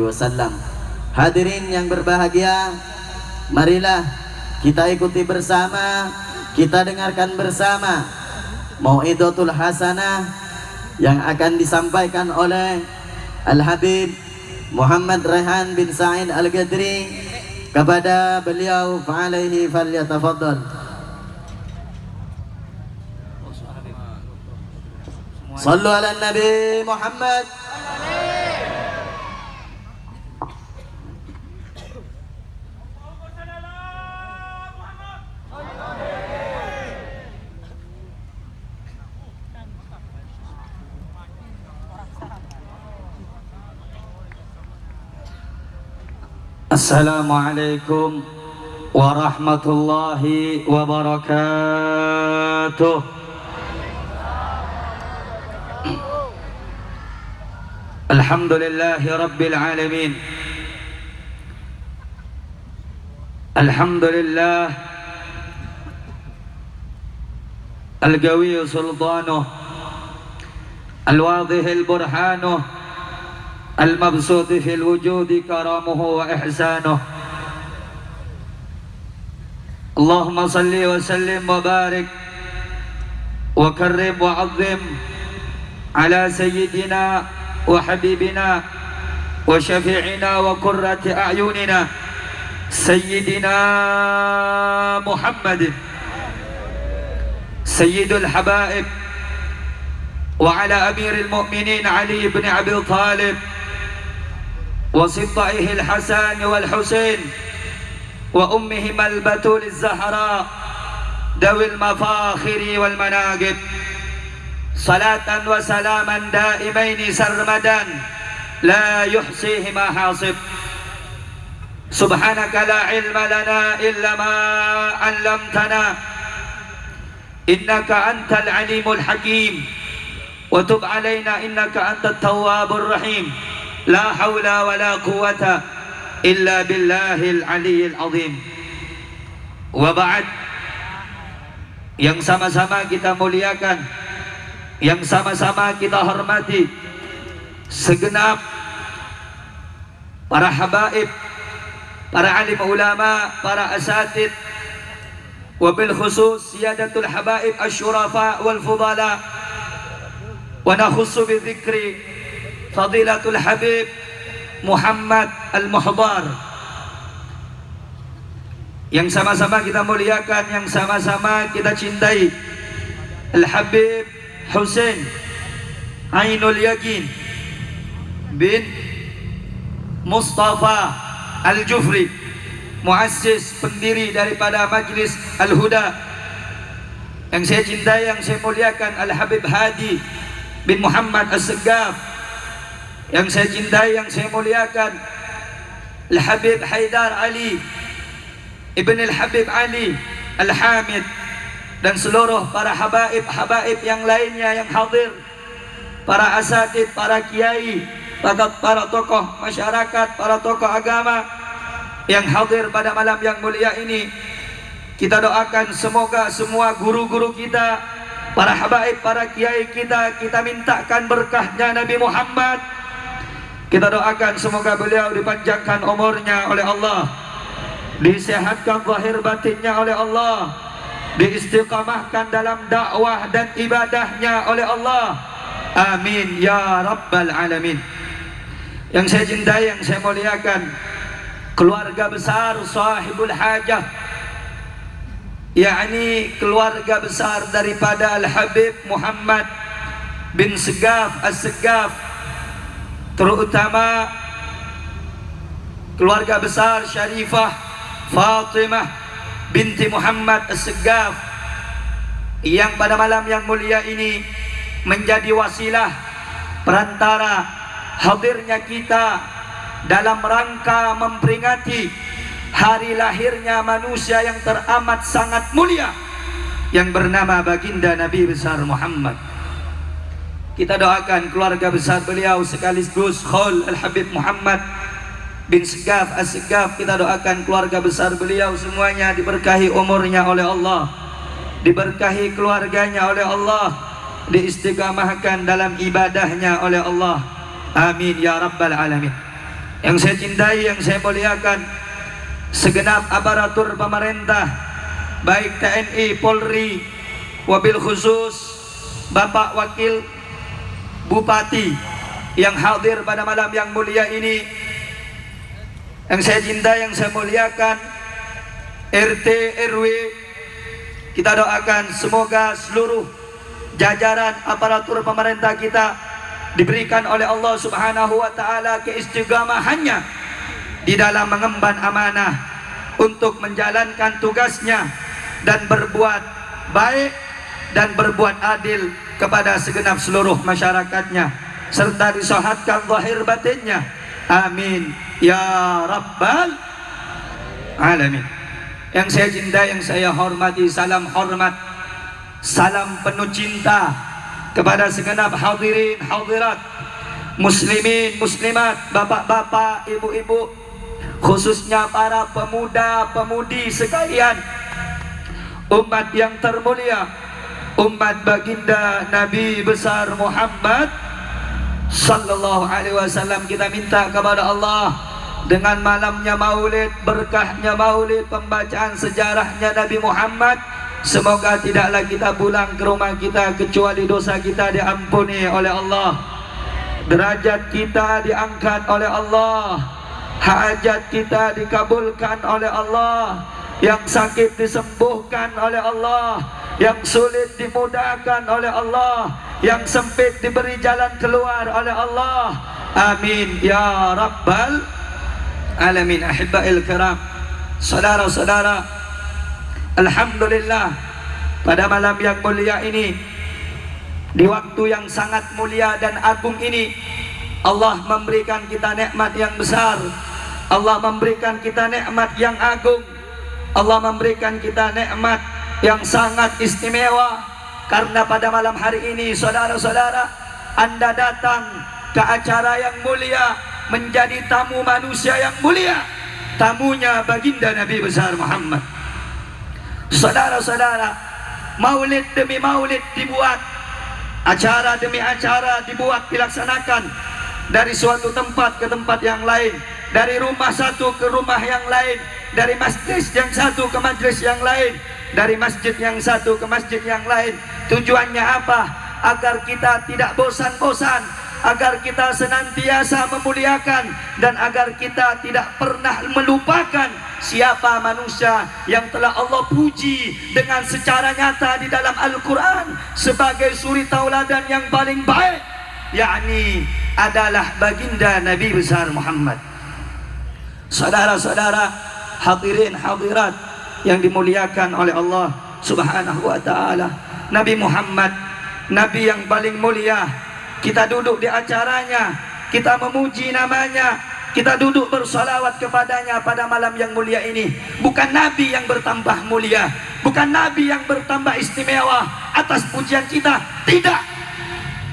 wasallam. Hadirin yang berbahagia, marilah kita ikuti bersama, kita dengarkan bersama mau'izatul hasanah yang akan disampaikan oleh Al-Habib Muhammad Rehan bin Sa'id Al-Ghadri kepada beliau. Fa'alaihi falyatafaddal. Sallu ala Nabi Muhammad. Assalamualaikum warahmatullahi wabarakatuh. Alhamdulillahi rabbil alamin. Alhamdulillah al-qawi sultanuh al-wadih al-burhanuh المبسوط في الوجود كرامه وإحسانه. اللهم صل وسلم وبارك وكرم وعظم على سيدنا وحبيبنا وشفيعنا وقرة أعيننا سيدنا محمد سيد الحبائب وعلى أمير المؤمنين علي بن أبي طالب وصبطئه الحسن والحسين وأمهما البتول الزهراء ذوي المفاخر والمناقب، صلاة وسلاما دائمين سرمدا لا يحصيهما حاصب. سبحانك لا علم لنا إلا ما علمتنا إنك أنت العليم الحكيم وتب علينا إنك أنت التواب الرحيم. لا حول ولا قوة إلا بالله العلي العظيم. وبعد, yang sama-sama kita muliakan, yang sama-sama kita hormati segenap para habaib, para alim ulama, para asatid, wabil khusus siyadatul habaib asyurafa wal fudala, wa nakhussu bi dzikri Fadilatul Habib Muhammad Al-Muhdar, yang sama-sama kita muliakan, yang sama-sama kita cintai, Al-Habib Husain Ainul Yaqin bin Mustafa Al-Jufri, muassis, pendiri daripada Majlis Al-Huda, yang saya cintai, yang saya muliakan, Al-Habib Hadi bin Muhammad As-Segaf, yang saya cintai, yang saya muliakan, Al-Habib Haidar Ali Ibn Al-Habib Ali Al-Hamid, dan seluruh para habaib yang lainnya yang hadir, para asatid, para kiai, para tokoh masyarakat, para tokoh agama yang hadir pada malam yang mulia ini. Kita doakan semoga semua guru-guru kita, para habaib, para kiai kita mintakan berkahnya Nabi Muhammad. Kita doakan semoga beliau dipanjangkan umurnya oleh Allah, disehatkan zahir batinnya oleh Allah, diistiqamahkan dalam dakwah dan ibadahnya oleh Allah. Amin ya rabbal alamin. Yang saya cintai, yang saya muliakan, keluarga besar sahibul hajah, yakni keluarga besar daripada Al-Habib Muhammad bin Segaf As-Segaf, terutama keluarga besar Syarifah Fatimah binti Muhammad As-Segaf, yang pada malam yang mulia ini menjadi wasilah perantara hadirnya kita dalam rangka memperingati hari lahirnya manusia yang teramat sangat mulia yang bernama baginda Nabi besar Muhammad. Kita doakan keluarga besar beliau sekaligus Khul Al-Habib Muhammad bin Segaf As-Segaf. Kita doakan keluarga besar beliau semuanya diberkahi umurnya oleh Allah, diberkahi keluarganya oleh Allah, diistiqamahkan dalam ibadahnya oleh Allah. Amin ya rabbal alamin. yang saya cintai, yang saya muliakan, segenap aparatur pemerintah, baik TNI, Polri, wabil khusus Bapak Wakil Bupati yang hadir pada malam yang mulia ini, yang saya cintai, yang saya muliakan, RT, RW, kita doakan semoga seluruh jajaran aparatur pemerintah kita diberikan oleh Allah Subhanahu wa taala keistiqamahannya di dalam mengemban amanah untuk menjalankan tugasnya dan berbuat baik dan berbuat adil kepada segenap seluruh masyarakatnya, serta disehatkan zahir batinnya. Amin ya rabbal alamin. Yang saya cintai, yang saya hormati, salam hormat, salam penuh cinta kepada segenap hadirin hadirat, muslimin muslimat, bapak-bapak, ibu-ibu, khususnya para pemuda-pemudi sekalian, umat yang termulia, umat baginda Nabi besar Muhammad sallallahu alaihi wasallam. Kita minta kepada Allah dengan malamnya maulid, berkahnya maulid, pembacaan sejarahnya Nabi Muhammad, semoga tidaklah kita pulang ke rumah kita kecuali dosa kita diampuni oleh Allah, derajat kita diangkat oleh Allah, hajat kita dikabulkan oleh Allah, yang sakit disembuhkan oleh Allah, yang sulit dimudahkan oleh Allah, yang sempit diberi jalan keluar oleh Allah. Amin ya rabbal alamin. Ahibba'il kiram, saudara-saudara, alhamdulillah pada malam yang mulia ini, di waktu yang sangat mulia dan agung ini, Allah memberikan kita nikmat yang besar, Allah memberikan kita nikmat yang agung, Allah memberikan kita nikmat yang sangat istimewa. Karena pada malam hari ini, saudara-saudara, Anda datang ke acara yang mulia, menjadi tamu manusia yang mulia, tamunya baginda Nabi besar Muhammad. Saudara-saudara, maulid demi maulid dibuat, acara demi acara dibuat, dilaksanakan dari suatu tempat ke tempat yang lain, dari rumah satu ke rumah yang lain, dari majlis yang satu ke majlis yang lain, dari masjid yang satu ke masjid yang lain. Tujuannya apa? Agar kita tidak bosan-bosan, agar kita senantiasa memuliakan, dan agar kita tidak pernah melupakan siapa manusia yang telah Allah puji dengan secara nyata di dalam Al-Quran sebagai suri tauladan yang paling baik, yakni adalah baginda Nabi besar Muhammad. Saudara-saudara, hadirin hadirat yang dimuliakan oleh Allah Subhanahu wa taala, Nabi Muhammad, Nabi yang paling mulia, kita duduk di acaranya, kita memuji namanya, kita duduk bersalawat kepadanya pada malam yang mulia ini. Bukan Nabi yang bertambah mulia, bukan Nabi yang bertambah istimewa atas pujian kita, tidak.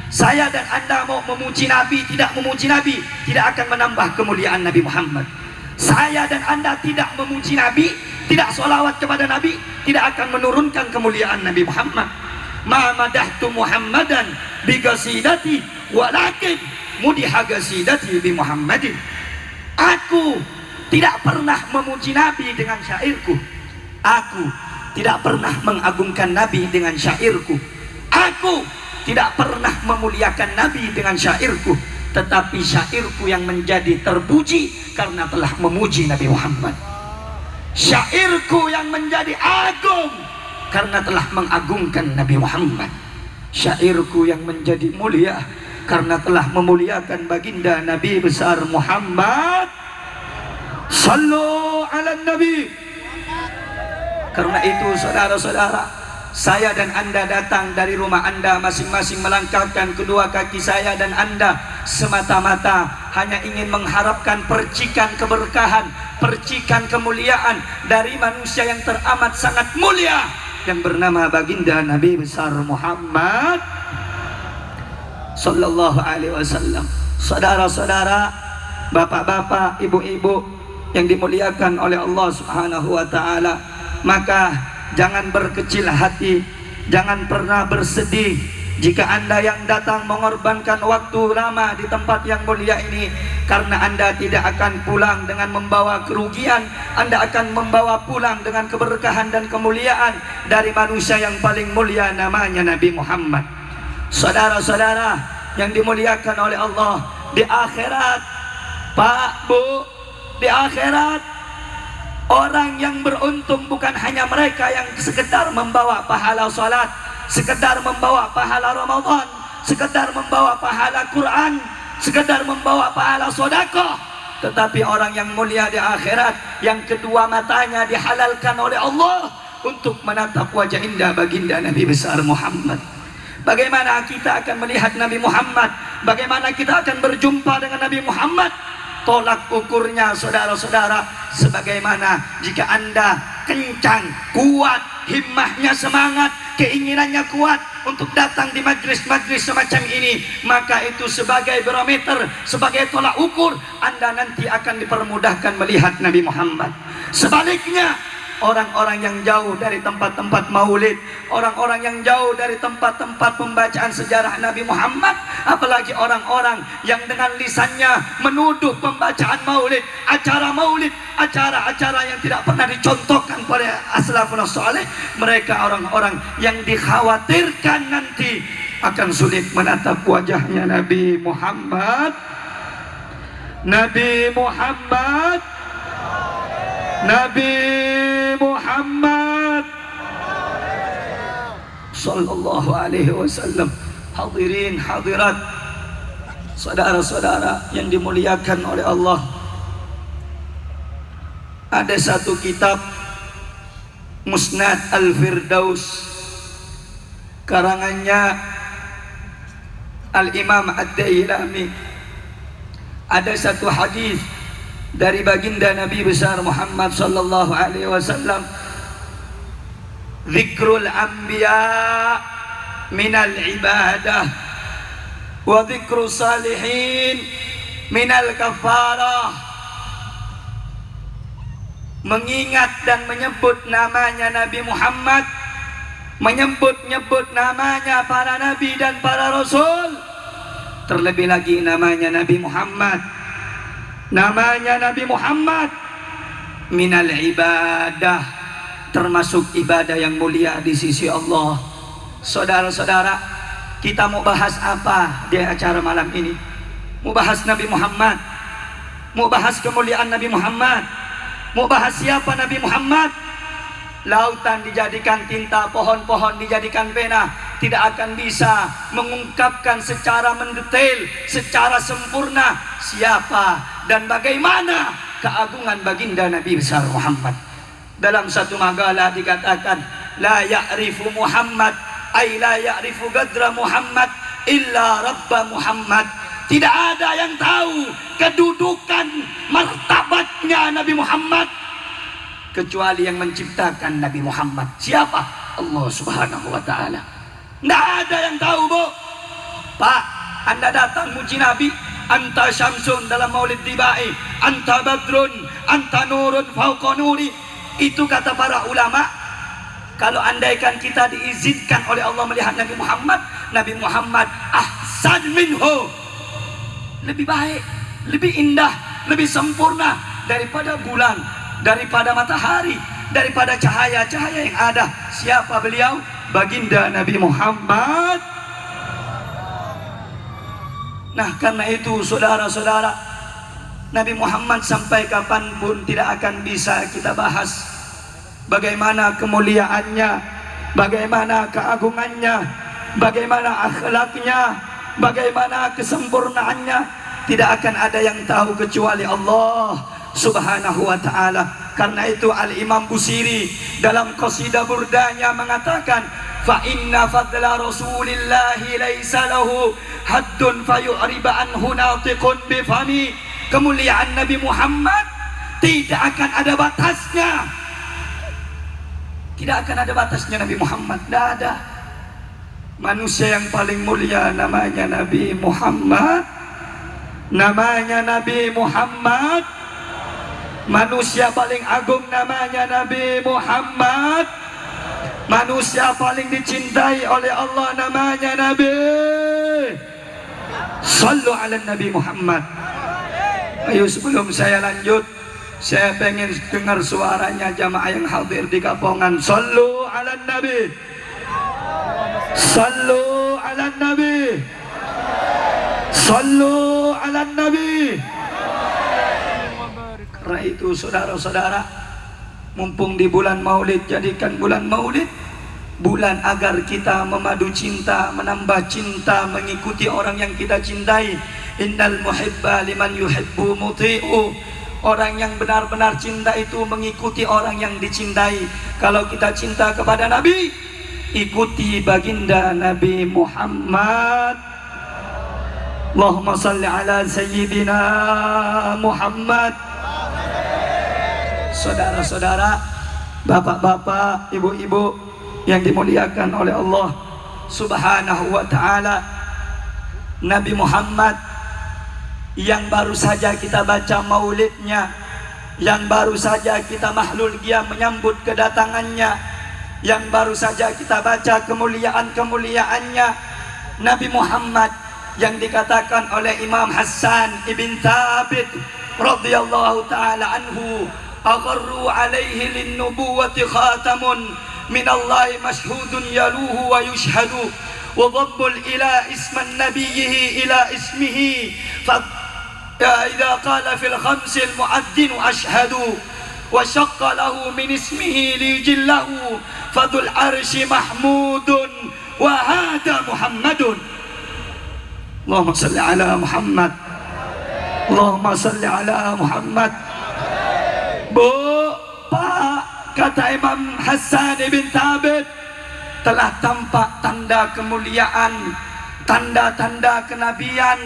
Saya dan Anda mau memuji Nabi, tidak memuji Nabi, tidak akan menambah kemuliaan Nabi Muhammad. Saya dan Anda tidak memuji Nabi, tidak sholawat kepada Nabi, tidak akan menurunkan kemuliaan Nabi Muhammad. Ma madahtu Muhammadan bi qasidati walakin mudiha qasidati bi Muhammadin. Aku tidak pernah memuji Nabi dengan syairku, aku tidak pernah mengagungkan Nabi dengan syairku, aku tidak pernah memuliakan Nabi dengan syairku, tetapi syairku yang menjadi terpuji karena telah memuji Nabi Muhammad. Syairku yang menjadi agung karena telah mengagungkan Nabi Muhammad. Syairku yang menjadi mulia karena telah memuliakan baginda Nabi besar Muhammad. Sallu ala Nabi. Karena itu, saudara-saudara, saya dan Anda datang dari rumah Anda masing-masing, melangkahkan kedua kaki saya dan Anda semata-mata hanya ingin mengharapkan percikan keberkahan, percikan kemuliaan dari manusia yang teramat sangat mulia yang bernama baginda Nabi besar Muhammad sallallahu alaihi wasallam. Saudara-saudara, bapak-bapak, ibu-ibu yang dimuliakan oleh Allah Subhanahu wa taala, maka jangan berkecil hati, jangan pernah bersedih jika Anda yang datang mengorbankan waktu lama di tempat yang mulia ini karena Anda tidak akan pulang dengan membawa kerugian, Anda akan membawa pulang dengan keberkahan dan kemuliaan dari manusia yang paling mulia, namanya Nabi Muhammad. Saudara-saudara yang dimuliakan oleh Allah, di akhirat, Pak, Bu, di akhirat orang yang beruntung bukan hanya mereka yang sekedar membawa pahala salat, sekedar membawa pahala Ramadan, sekedar membawa pahala Quran, sekedar membawa pahala sedekah, tetapi orang yang mulia di akhirat yang kedua matanya dihalalkan oleh Allah untuk menatap wajah indah baginda Nabi besar Muhammad. Bagaimana kita akan melihat Nabi Muhammad? Bagaimana kita akan berjumpa dengan Nabi Muhammad? Tolak ukurnya saudara-saudara, sebagaimana jika Anda kencang, kuat, himmahnya semangat, keinginannya kuat untuk datang di majlis-majlis semacam ini, maka itu sebagai barometer, sebagai tolak ukur Anda nanti akan dipermudahkan melihat Nabi Muhammad. Sebaliknya, orang-orang yang jauh dari tempat-tempat maulid, orang-orang yang jauh dari tempat-tempat pembacaan sejarah Nabi Muhammad, apalagi orang-orang yang dengan lisannya menuduh pembacaan maulid, acara-acara yang tidak pernah dicontohkan pada aslafun saleh, mereka orang-orang yang dikhawatirkan nanti akan sulit menatap wajahnya Nabi Muhammad. Nabi Muhammad, Nabi Muhammad sallallahu alaihi wasallam. Hadirin hadirat, saudara-saudara yang dimuliakan oleh Allah, ada satu kitab Musnad Al-Firdaus karangannya Al-Imam Ad-Dailami. Ada satu hadis dari baginda Nabi besar Muhammad sallallahu alaihi wasallam, zikrul anbiya minal ibadah wa zikru salihin minal kafarah. Mengingat dan menyebut namanya Nabi Muhammad, menyebut-nyebut namanya para nabi dan para rasul, terlebih lagi namanya Nabi Muhammad, namanya Nabi Muhammad minal ibadah, termasuk ibadah yang mulia di sisi Allah. Saudara-saudara, kita mau bahas apa di acara malam ini? Mau bahas Nabi Muhammad, mau bahas kemuliaan Nabi Muhammad, mau bahas siapa Nabi Muhammad. Lautan dijadikan tinta, pohon-pohon dijadikan pena, tidak akan bisa mengungkapkan secara mendetail, secara sempurna siapa dan bagaimana keagungan baginda Nabi besar Muhammad. Dalam satu makalah dikatakan, la ya'rifu Muhammad ay la ya'rifu qadra Muhammad illa Rabba Muhammad. Tidak ada yang tahu kedudukan martabatnya Nabi Muhammad kecuali yang menciptakan Nabi Muhammad. Siapa? Allah Subhanahu wa ta'ala. Tidak ada yang tahu, Bu. Pak, Anda datang muji Nabi, anta syamsun dalam maulid tibai, anta badrun, anta nurun fauqa nuri. Itu kata para ulama. Kalau andaikan kita diizinkan oleh Allah melihat Nabi Muhammad ahsan minhu, lebih baik, lebih indah, lebih sempurna daripada bulan, daripada matahari, daripada cahaya-cahaya yang ada. Siapa beliau? Baginda Nabi Muhammad. Nah, karena itu saudara-saudara, Nabi Muhammad sampai kapanpun tidak akan bisa kita bahas bagaimana kemuliaannya, bagaimana keagungannya, bagaimana akhlaknya, bagaimana kesempurnaannya. Tidak akan ada yang tahu kecuali Allah Subhanahu wa ta'ala. Karena itu Al-Imam Busiri dalam qasidah burdanya mengatakan, fa inna fadla rasulillahi laisa lahu haddun fayu'riba anhu natiqun bifami. Kemuliaan Nabi Muhammad tidak akan ada batasnya. Tidak akan ada batasnya Nabi Muhammad. Tidak ada. Manusia yang paling mulia namanya Nabi Muhammad. Namanya Nabi Muhammad. Manusia paling agung namanya Nabi Muhammad. Manusia paling dicintai oleh Allah namanya Nabi. Sallu ala Nabi Muhammad. Ayo sebelum saya lanjut, saya pengen dengar suaranya jamaah yang hadir di Kapongan. Sallu ala Nabi, sallu ala Nabi, sallu ala Nabi. Karena itu saudara-saudara, mumpung di bulan Maulid, jadikan bulan Maulid bulan agar kita memadu cinta, menambah cinta, mengikuti orang yang kita cintai. Innal muhibba liman yuhibbu muti'u. Orang yang benar-benar cinta itu mengikuti orang yang dicintai. Kalau kita cinta kepada Nabi, ikuti baginda Nabi Muhammad. Allahumma salli ala Sayyidina Muhammad. Saudara-saudara, bapak-bapak, ibu-ibu yang dimuliakan oleh Allah Subhanahu wa ta'ala, Nabi Muhammad yang baru saja kita baca maulidnya, yang baru saja kita mahlul qiyam menyambut kedatangannya, yang baru saja kita baca kemuliaan-kemuliaannya, Nabi Muhammad yang dikatakan oleh Imam Hassan ibn Thabit radhiyallahu ta'ala anhu, aqarru alaihi lin-nubuwati khatamun minallahi mashhudun yaluhu wa yushhadu wa dhabbul ila isman nabiyhi ila ismihi fa idza qala fil khamsil mu'addin ashhadu wa shaqqa lahu min ismihi liyujillahu fadul arshi mahmudun wa hada Muhammadun. Allahumma salli ala Muhammad, Allahumma salli ala Muhammad. Bu, Pak, kata Imam Hassan ibn Thabit, telah tampak tanda kemuliaan, tanda-tanda kenabian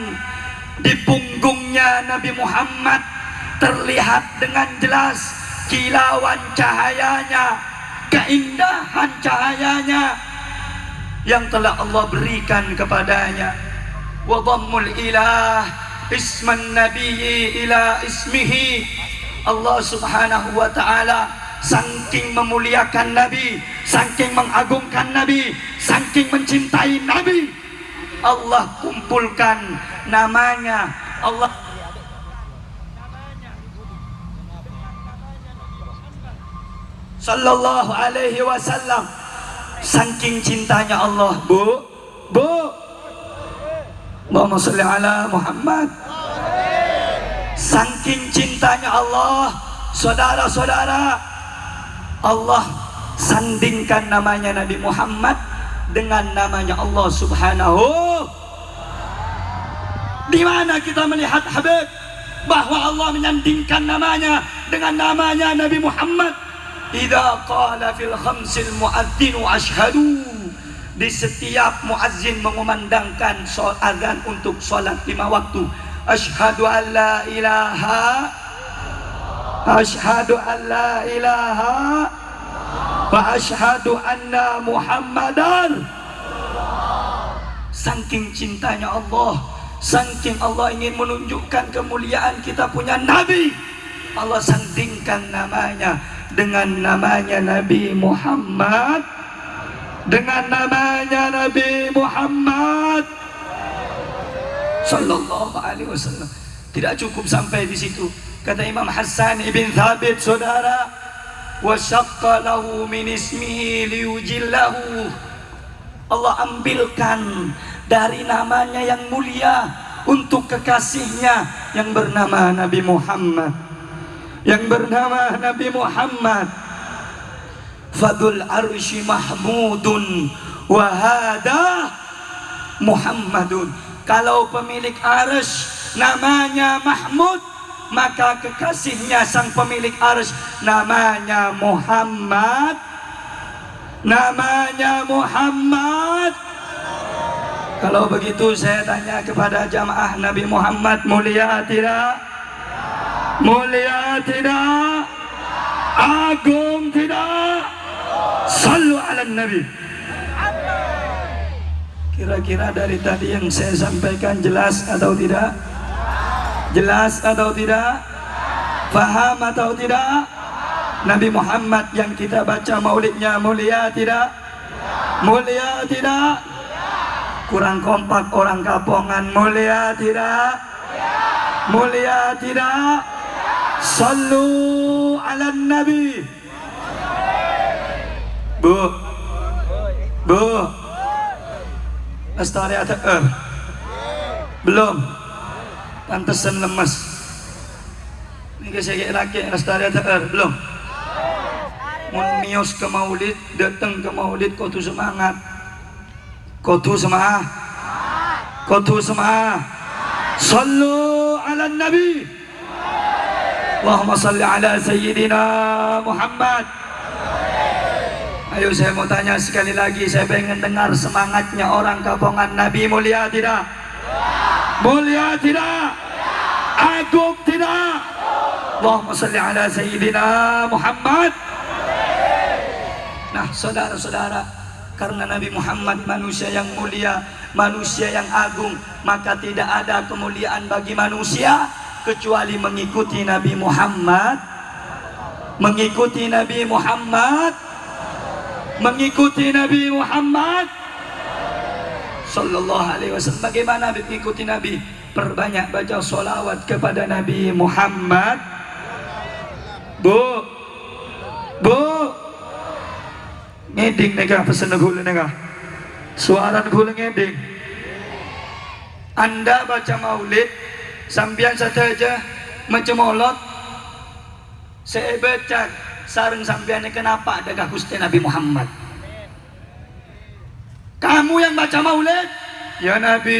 di punggungnya Nabi Muhammad. Terlihat dengan jelas kilauan cahayanya, keindahan cahayanya yang telah Allah berikan kepadanya. Wa dhammul ilah isman nabiyyi ila ismihi. Allah Subhanahu wa ta'ala saking memuliakan Nabi, saking mengagungkan Nabi, saking mencintai Nabi, Allah kumpulkan namanya. Allah sallallahu alaihi wasallam. Saking cintanya Allah, Bu, Allahumma sholli ala Muhammad. Saking cintanya Allah, saudara-saudara, Allah sandingkan namanya Nabi Muhammad dengan namanya Allah Subhanahu. Di mana kita melihat Habib bahwa Allah menyandingkan namanya dengan namanya Nabi Muhammad? Idza qala fil khamsil muadzin ashhadu. Di setiap muazzin mengumandangkan azan untuk salat 5 waktu, asyhadu an la ilaha, asyhadu an la ilaha wa asyhadu anna Muhammadan. Saking cintanya Allah, saking Allah ingin menunjukkan kemuliaan kita punya Nabi, Allah sandingkan namanya dengan namanya Nabi Muhammad, dengan namanya Nabi Muhammad sallallahu alaihi wasallam. Tidak cukup sampai di situ. Kata Imam Hassan ibn Thabit, saudara, wa syaqqa lahu min ismihi liyujillahu. Allah ambilkan dari namanya yang mulia untuk kekasihnya yang bernama Nabi Muhammad, yang bernama Nabi Muhammad. Fadul arshi mahmudun wa hada Muhammadun. Kalau pemilik arsy namanya Mahmud, maka kekasihnya sang pemilik arsy namanya Muhammad, namanya Muhammad. Kalau begitu saya tanya kepada jamaah, Nabi Muhammad mulia tidak? Mulia tidak? Agung tidak? Sallu ala Nabi. Kira-kira dari tadi yang saya sampaikan jelas atau tidak? Jelas atau tidak? Faham atau tidak? Nabi Muhammad yang kita baca maulidnya mulia tidak? Mulia tidak? Kurang kompak orang Kapongan, mulia tidak? Mulia tidak? Sallu ala Nabi. Bu, Lestari ATR belum, pantesan lemas. Ini saya laki Lestari ATR belum. Mun mios ke maulid, datang ke maulid kau tuh semangat, kau tuh semangat, kau tuh semangat. Sallu ala Nabi. Allahumma salli ala Sayyidina Muhammad. Ayo saya mau tanya sekali lagi, saya pengen dengar semangatnya orang kampungan Nabi. Mulia tidak? Mulia tidak? Agung tidak? Allahumma salli ala Sayyidina Muhammad. Nah saudara-saudara, karena Nabi Muhammad manusia yang mulia, manusia yang agung, maka tidak ada kemuliaan bagi manusia kecuali mengikuti Nabi Muhammad, mengikuti Nabi Muhammad, mengikuti Nabi Muhammad Sallallahu Alaihi Wasallam. Bagaimana mengikuti Nabi? Perbanyak baca sholawat kepada Nabi Muhammad. Bu, ngeding nega pesen gula nega, suara gula ngeding. Anda baca maulid sambian saja mencemolot, saya baca sareng sambiannya kenapa ada Gusti Nabi Muhammad. Kamu yang baca maulid, ya Nabi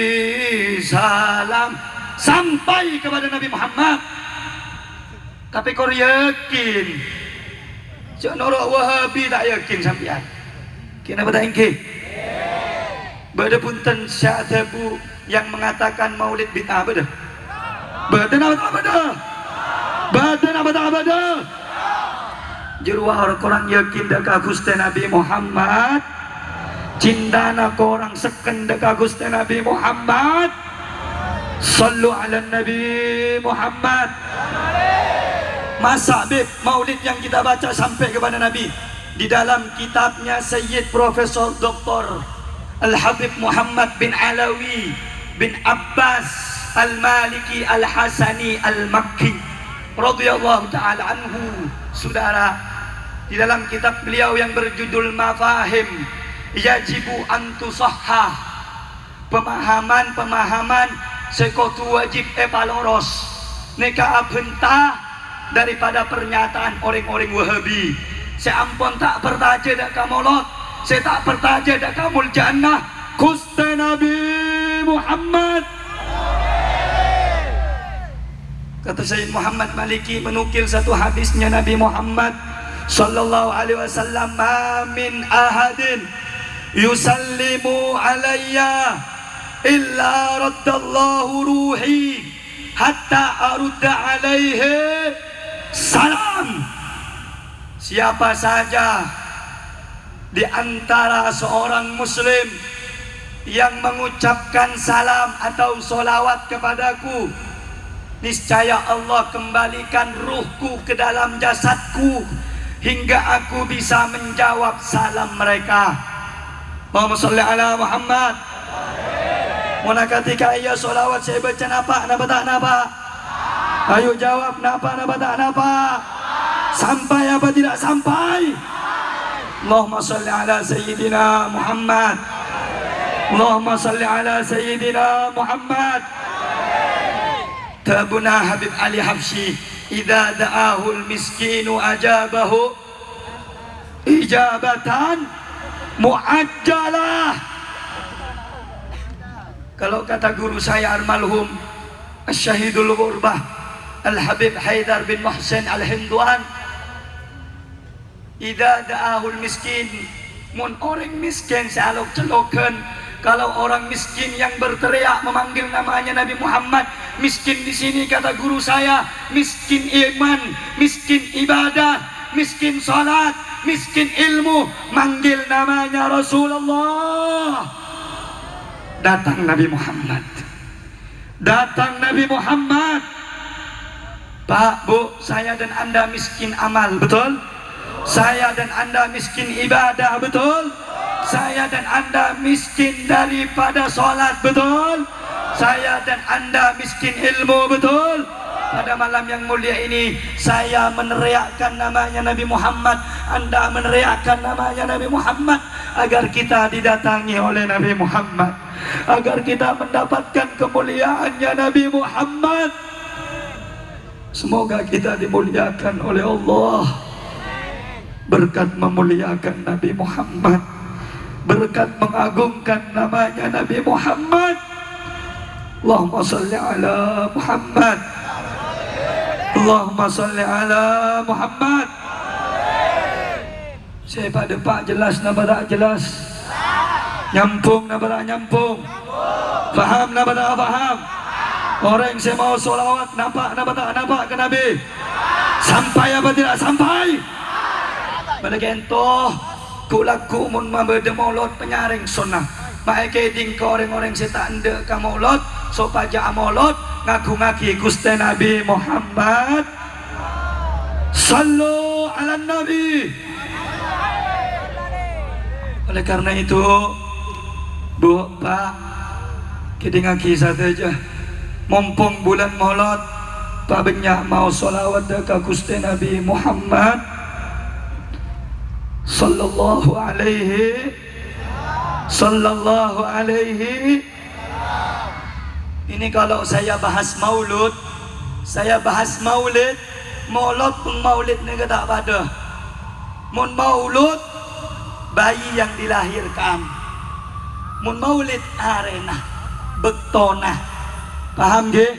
salam sampai kepada Nabi Muhammad. Tapi kau yakin? Cik Norok Wahabi tak yakin sampian. Kenapa tak yakin? Bada punten syatabu yang mengatakan maulid bid'ah bada. Bada apa tak bada? Jeruah orang yakin dekat Gusti Nabi Muhammad. Cindana korang seken dekat Gusti Nabi Muhammad. Sallu ala Nabi Muhammad. Masa bib maulid yang kita baca sampai kepada Nabi di dalam kitabnya Sayyid Profesor Dr. Al-Habib Muhammad bin Alawi bin Abbas Al-Maliki Al-Hasani Al-Makki radhiyallahu ta'ala anhu. Saudara, di dalam kitab beliau yang berjudul Mafahim Yajibu Antusahhah, pemahaman sekotu wajib epaloros neka abentah daripada pernyataan orang-orang Wahabi. Saya ampun tak bertaja dak kamolot, saya tak bertaja dak kamul jannah Gusti Nabi Muhammad. Kata Sayyid Muhammad Maliki menukil satu hadisnya Nabi Muhammad sallallahu alaihi wasallam, "Ma min ahadin yusallimu alayya illa raddallahu ruhi hatta arudda alaihi salam." Siapa saja di antara seorang muslim yang mengucapkan salam atau solawat kepadaku, niscaya Allah kembalikan ruhku ke dalam jasadku hingga aku bisa menjawab salam mereka. Allahumma sholli ala Muhammad. Muna ketika ia solawat saya baca napa tak napa? Ayo jawab napa tak napa? Sampai apa tidak sampai? Allahumma sholli ala Sayyidina Muhammad. Allahumma sholli ala Sayyidina Muhammad. Tabuna Habib Ali Habsyi, idza da'ahul miskinu ajabahu ijabatan muajjalah. Kalau kata guru saya almarhum Asyahidul Ghurbah Al-Habib Haidar bin Muhsin Al-Hindwan, idza da'ahul miskin, mun orang miskin sealok celokan. Kalau orang miskin yang berteriak memanggil namanya Nabi Muhammad, miskin di sini kata guru saya, miskin iman, miskin ibadah, miskin salat, miskin ilmu, manggil namanya Rasulullah. Datang Nabi Muhammad, datang Nabi Muhammad. Pak, Bu, saya dan Anda miskin amal, betul? Saya dan Anda miskin ibadah, betul? Saya dan Anda miskin daripada sholat, betul? Saya dan Anda miskin ilmu, betul? Pada malam yang mulia ini saya meneriakkan namanya Nabi Muhammad, Anda meneriakkan namanya Nabi Muhammad, agar kita didatangi oleh Nabi Muhammad, agar kita mendapatkan kemuliaannya Nabi Muhammad. Semoga kita dimuliakan oleh Allah berkat memuliakan Nabi Muhammad, berkat mengagungkan namanya Nabi Muhammad. Allahumma salli ala Muhammad, Allahumma salli ala Muhammad. Saya pada pak jelas napa tak jelas? Nyampung napa tak nyampung? Faham napa tak faham? Orang yang saya mau solawat nampak napa tak nampak ke Nabi? Sampai apa tidak sampai? Pada gentoh kulaku mun mabede maulud penyaring sunnah. Mae keding ke orang-orang saya tak ende ka maulud, so pajak maulud ngaku ngaki Gusti Nabi Muhammad. Sallu ala Nabi. Oleh karena itu, Bu, Pak, keding ngaki satu aja. Mumpung bulan maulud, Pak banyak mau solawat ke Gusti Nabi Muhammad sallallahu alaihi. Ini kalau saya bahas maulud, saya bahas maulid, maulud pun maulid ni tak pada. Mun maulud bayi yang dilahirkan, mun maulid arena bektona. Paham ke?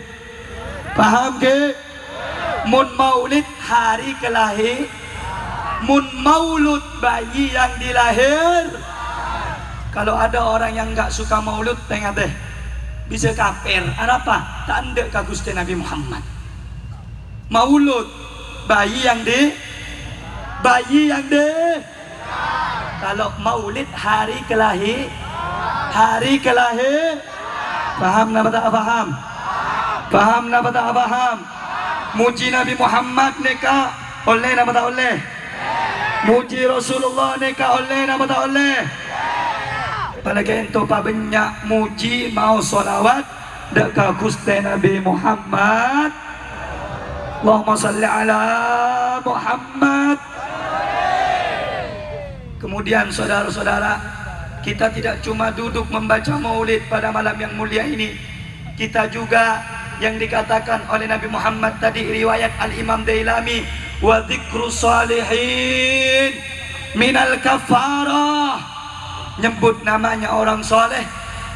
Paham ke? Mun maulid hari kelahir, mun maulud bayi yang dilahir. Kalau ada orang yang enggak suka maulud, tengah deh, bisa kafir. Ada apa? Tak ada ke Gusti Nabi Muhammad. Maulud bayi yang di, kalau maulid hari kelahir, paham napa tak paham? Paham napa tak paham? Muji Nabi Muhammad neka oleh napa tak oleh? Muji Rasulullah neka oleh napa tak oleh? Apalagi ento pa banyak muji mau solawat dekat Gusti Nabi Muhammad. Allahumma salli ala Muhammad. Kemudian saudara-saudara, kita tidak cuma duduk membaca maulid pada malam yang mulia ini, kita juga yang dikatakan oleh Nabi Muhammad tadi, riwayat Al-Imam Dailami, wa dzikru salihin minal kafarah. Nyebut namanya orang soleh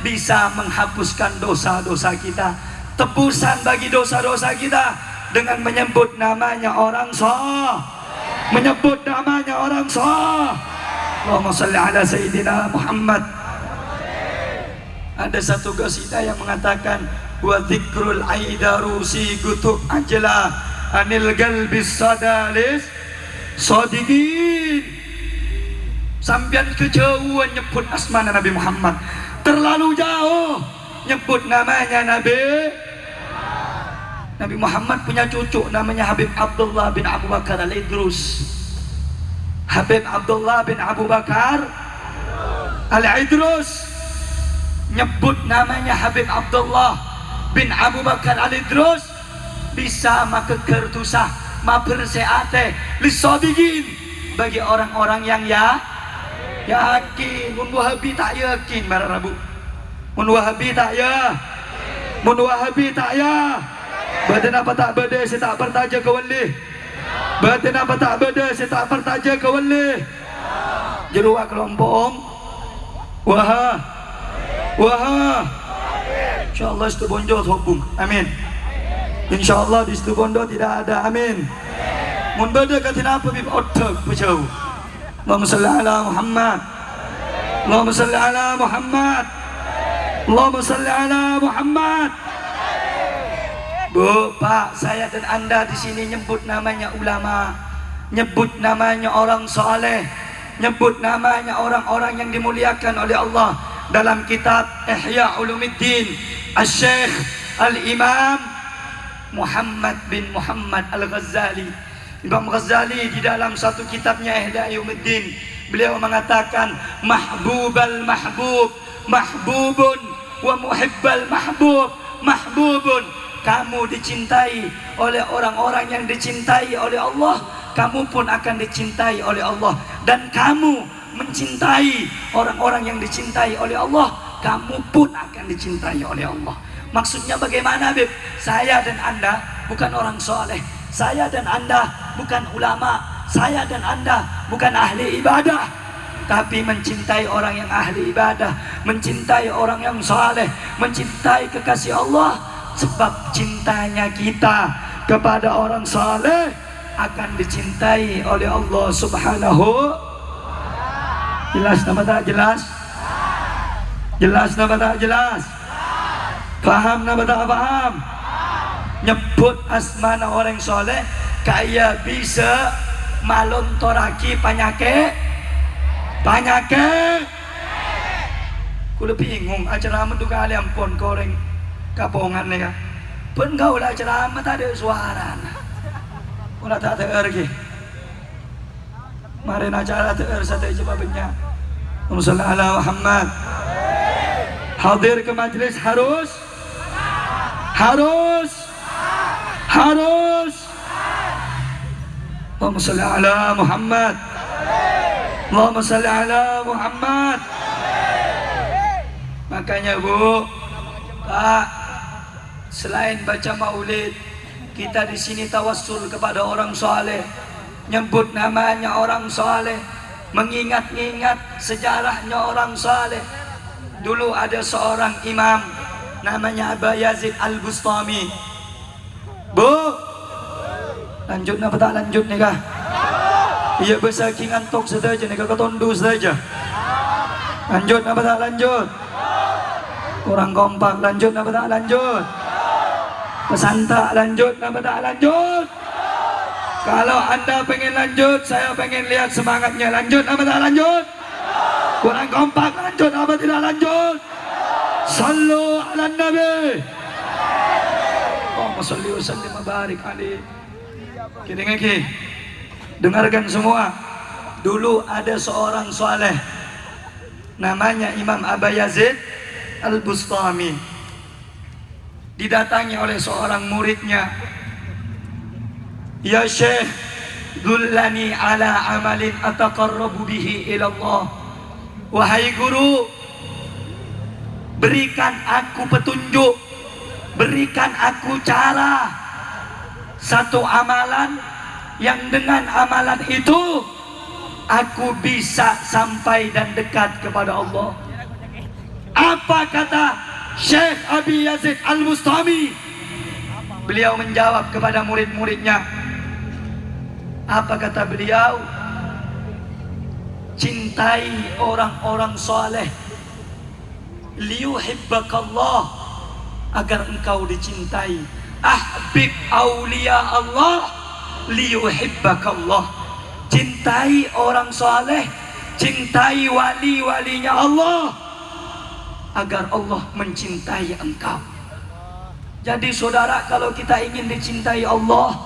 bisa menghapuskan dosa-dosa kita, tebusan bagi dosa-dosa kita dengan menyebut namanya orang soleh, menyebut namanya orang soleh. Allahumma salli ala Sayyidina Muhammad. Ada satu qasidah yang mengatakan, wa dzikrul aidarusi gutub ajla anil galbis sadalis sadiqin. Sampian kejauhan nyebut asmana Nabi Muhammad, terlalu jauh nyebut namanya Nabi Muhammad punya cucu namanya Habib Abdullah bin Abu Bakar Al-Idrus. Habib Abdullah bin Abu Bakar Al-Idrus, nyebut namanya Habib Abdullah bin Abu Bakar Al-Idrus bisa makeker tusah maperseate lisabigin, bagi orang-orang yang yakin. Mun Wahabi tak yakin marah Rabu. Mun Wahabi tak ya. Mun Wahabi tak ya. Badan apa tak beda saya tak pertaja ke wali. Badan apa tak beda saya tak pertaja ke wali. Jeruak kelompok Wah. InsyaAllah situ bonjo hubung. Amin. InsyaAllah di situ bondo tidak ada. Amin. Mun beda kata apa bib otak pejauh. Allahumma salli ala Muhammad. Allahumma salli ala Muhammad. Allahumma salli ala Muhammad. Bu, Pak, saya dan Anda di sini nyebut namanya ulama, nyebut namanya orang soleh, nyebut namanya orang-orang yang dimuliakan oleh Allah dalam kitab Ihya Ulumuddin Asy-Syaikh Al-Imam Muhammad bin Muhammad Al-Ghazali. Imam Ghazali di dalam satu kitabnya Ihya Ulumuddin, beliau mengatakan mahbubal mahbub mahbubun wa muhibbal mahbub mahbubun. Kamu dicintai oleh orang-orang yang dicintai oleh Allah, kamu pun akan dicintai oleh Allah. Dan kamu mencintai orang-orang yang dicintai oleh Allah, kamu pun akan dicintai oleh Allah. Maksudnya bagaimana, Bib? Saya dan Anda bukan orang soleh, saya dan Anda bukan ulama, saya dan Anda bukan ahli ibadah, tapi mencintai orang yang ahli ibadah, mencintai orang yang soleh, mencintai kekasih Allah. Sebab cintanya kita kepada orang saleh akan dicintai oleh Allah Subhanahu. Jelas nama tak jelas? Jelas nama tak jelas? Faham nama tak faham? Nyebut asmana orang saleh kaya bisa malontoraki panyake. Kudu bingung acara menduga ali ampun koreng kapongan nih kan, pun kau lah ceramah tak ada suara, ulah tak ter lagi. Mari acara ter satu jawabnya. Allahumma ala Muhammad. Hadir ke majlis harus. Allahumma ala Muhammad. Allahumma ala Muhammad. Makanya Bu, Pak, selain baca maulid, kita di sini tawassul kepada orang soleh, nyebut namanya orang soleh, mengingat-ingat sejarahnya orang soleh. Dulu ada seorang imam namanya Aba Yazid Al-Bustami. Bu, lanjut apa tak lanjut nih kah? Iya besaking antok saja nih kah, ketondu saja. Lanjut apa tak lanjut? Kurang kompak, lanjut apa tak lanjut? Pesan tak lanjut apa tak lanjut? Kalau anda pengen lanjut, saya pengen lihat semangatnya. Lanjut apa tak lanjut? Kurang kompak, lanjut apa tidak lanjut? Sallu ala Nabi. Allahumma salli wa sallim wa barik alaihi. Kini dengarkan semua. Dulu ada seorang saleh namanya Imam Aba Yazid Al-Bustami. Didatangi oleh seorang muridnya. Ya Syekh, dullani ala amalin ataqarrabu bihi ila Allah. Wahai guru, berikan aku petunjuk, berikan aku cara, satu amalan yang dengan amalan itu aku bisa sampai dan dekat kepada Allah. Apa kata Syekh Abi Yazid Al-Bustami? Beliau menjawab kepada murid-muridnya. Apa kata beliau? Cintai orang-orang saleh, liyuhibbakallah, agar engkau dicintai. Ahbib auliya Allah, liyuhibbakallah. Cintai orang saleh, cintai wali-walinya Allah, agar Allah mencintai engkau. Jadi saudara, kalau kita ingin dicintai Allah,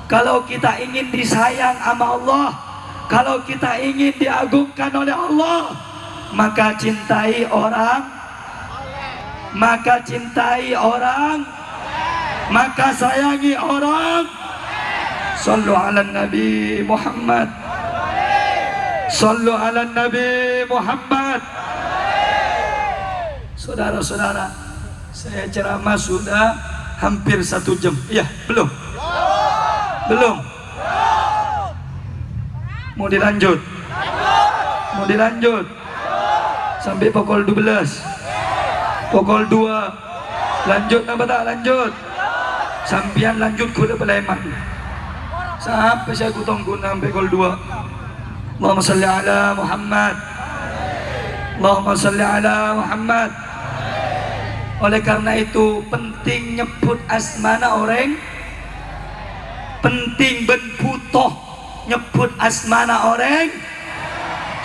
kalau kita ingin disayang sama Allah, kalau kita ingin diagungkan oleh Allah, maka cintai orang, maka cintai orang, maka sayangi orang. Sallu ala Nabi Muhammad. Sallu ala Nabi Muhammad. Saudara-saudara, saya ceramah sudah hampir 1 jam. Iya, belum? Belum? Mau dilanjut? Mau dilanjut? Sampai pukul 12? Pukul 2? Lanjut apa tak lanjut? Sampian lanjut kuda beleman. Sampai saya kutunggu sampai pukul 2. Allahumma salli ala Muhammad. Allahumma salli ala Muhammad. Oleh karena itu penting nyebut asmana orang, penting ben putoh nyebut asmana orang.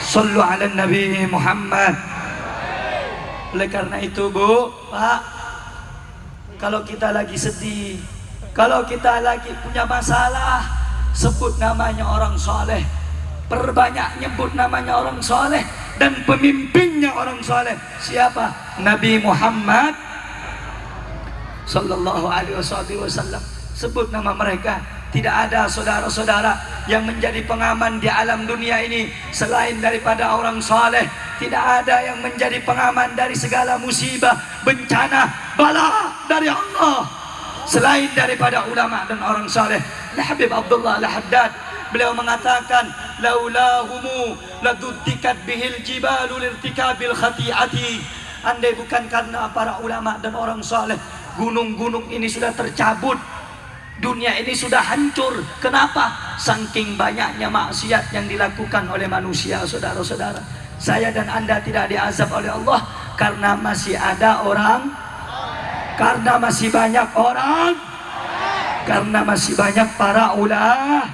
Sallu ala Nabi Muhammad. Oleh karena itu Bu, Pak, kalau kita lagi sedih, kalau kita lagi punya masalah, sebut namanya orang soleh. perbanyak nyebut namanya orang soleh dan pemimpinnya orang soleh. Siapa? Nabi Muhammad sallallahu alaihi wasallam. Sebut nama mereka. Tidak ada saudara-saudara yang menjadi pengaman di alam dunia ini selain daripada orang soleh. Tidak ada yang menjadi pengaman dari segala musibah, bencana, bala dari Allah selain daripada ulama dan orang soleh. Al-Habib Abdullah Al-Haddad, beliau mengatakan, laulahumu laduddikat bihil jibalu lirtikabil khati'ati. Andai bukan karena para ulama dan orang soleh, gunung-gunung ini sudah tercabut, dunia ini sudah hancur. Kenapa? Saking banyaknya maksiat yang dilakukan oleh manusia. Saudara-saudara, saya dan Anda tidak diazab oleh Allah karena masih ada orang, karena masih banyak orang, karena masih banyak para ulama,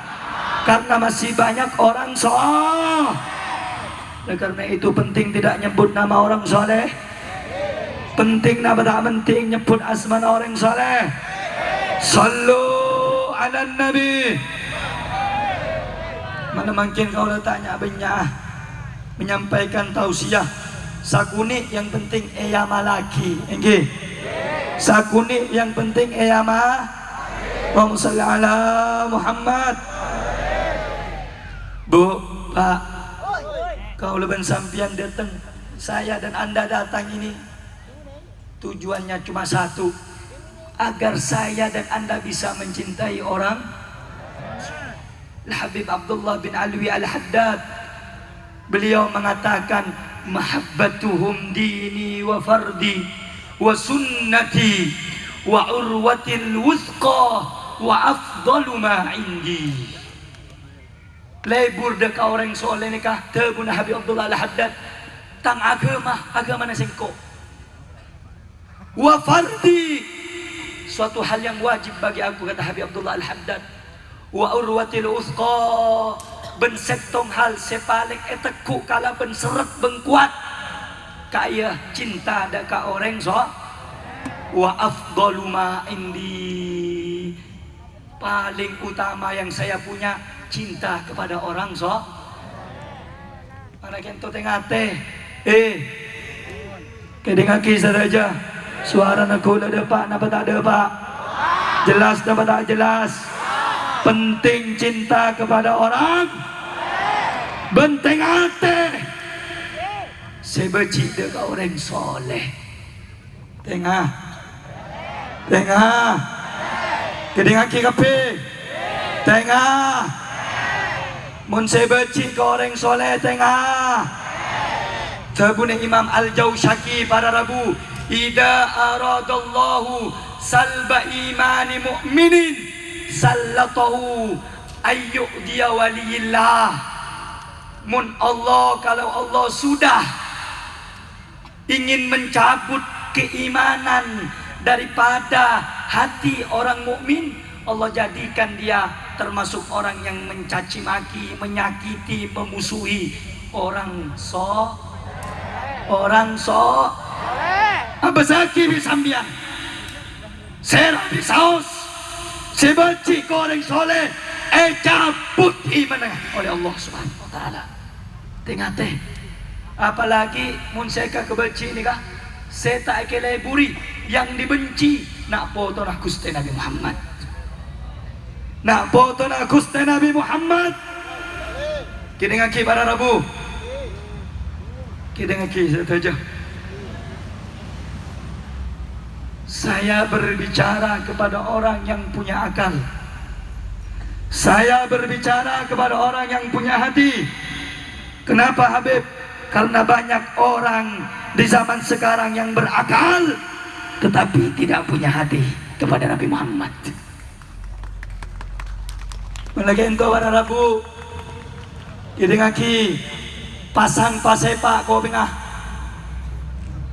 karena masih banyak orang soleh. Oleh karena itu penting tidak nyebut nama orang soleh. Penting nama tak penting nyebut asma orang soleh. Sallu ala Nabi. Mana mungkin kau tanya abenya menyampaikan tausiah sakuni yang penting eyama lagi, enggih. Sakuni yang penting eyama. Allahumma shalli ala Muhammad. Bu, Pak, kau leban sampian datang, saya dan Anda datang ini tujuannya cuma satu, agar saya dan Anda bisa mencintai orang. Al-Habib Abdullah bin Alwi Al-Haddad, beliau mengatakan, mahabbatuhum dini wa fardi wa sunnati wa urwatil wuthqa wa afdalu ma indi. Lebur deka orang soleh nikah tebun Habib Abdullah Al-Haddad tang agama nasengko wa fardi, suatu hal yang wajib bagi aku, kata Habib Abdullah Al-Haddad. Wa urwatil usqa, ben setong hal sepaling eteku kala ben seret bengkuat kaya cinta ada ka orang so. Wa afdalu ma indi, paling utama yang saya punya cinta kepada orang so. Mana kento tengate kedengaki saja suara nak ada pak, napa tak ada pak, jelas napa tak jelas. Penting cinta kepada orang, benteng hati. Sebeci dekat orang soleh. Tengah, kedengaki kape, tengah. Mun sebeci ke orang soleh tengah. Tabune Imam Al-Jausyaki pada Rabu, ida aradallahu salba imani mu'minin sallatahu ayyu'diya waliyillah. Mun Allah, kalau Allah sudah ingin mencabut keimanan daripada hati orang mukmin, Allah jadikan dia termasuk orang yang mencaci maki, menyakiti, memusuhi orang apa sakit bisambian serah bisaus sebenci ke orang soleh cabut iman oleh Allah Subhanahu wa taala. Tengah teh apalagi mun seka kebenci ni kah seta ekele buri yang dibenci nak foto nak Gusti Nabi Muhammad, nak foto nak Gusti Nabi Muhammad. Kidengaki pada Rabu, kidengaki saja. Saya berbicara kepada orang yang punya akal. Saya berbicara kepada orang yang punya hati. Kenapa Habib? Karena banyak orang di zaman sekarang yang berakal tetapi tidak punya hati kepada Nabi Muhammad. Lagi ento pada Rabu, kidengaki pasang pasepak kau bengah,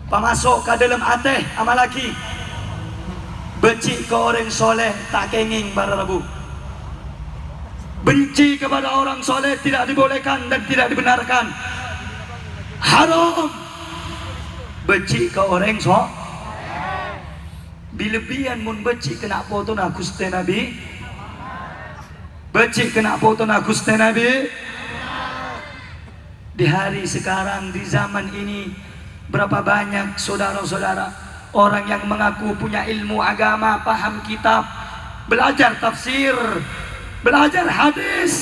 pamasok ke dalam ateh amalaki. Benci ke orang soleh tak kenging pada Rabu. Benci kepada orang soleh tidak dibolehkan dan tidak dibenarkan, haram. Benci ke orang soleh bilebihan mun benci kena foto nak Gusti Nabi, benci kena foto nak Gusti Nabi. Di hari sekarang, di zaman ini, berapa banyak saudara-saudara orang yang mengaku punya ilmu agama, paham kitab, belajar tafsir, belajar hadis,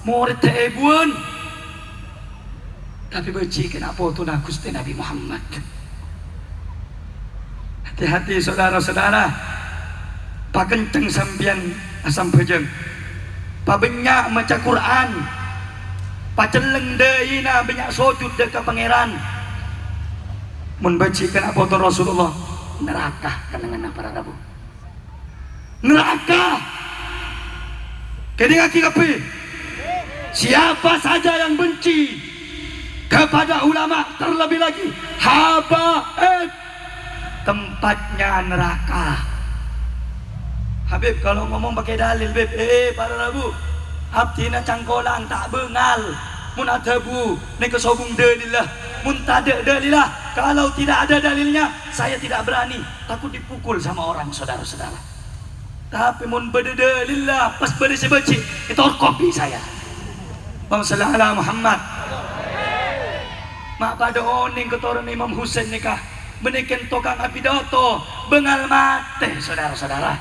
murid te'ebuan, tapi benci kenapa tu nak Gusti Nabi Muhammad. Hati-hati saudara-saudara, pak kenceng sampian asam pejeng, pak banyak maca Quran, pak celeng deina banyak sujud dekat pangeran. Mun benci kenapa tu Rasulullah neraka kenangan para rabu. Neraka. Keding aki kape. Siapa saja yang benci kepada ulama, terlebih lagi habaib, tempatnya neraka. Habib kalau ngomong pakai dalil, Beb, para rabu, abdina cangkolang tak bengal, mun ada bu, ni kesobung dalilah, mun tak ada dalilah. Kalau tidak ada dalilnya, saya tidak berani, takut dipukul sama orang, saudara-saudara. Tapi mun berdalillah, pas berisi-berisi, itu kopi saya. Allahumma ala Muhammad. Mak pada oning keturun Imam Husain nikah, menikin tokang apidato, bengal mate, saudara-saudara.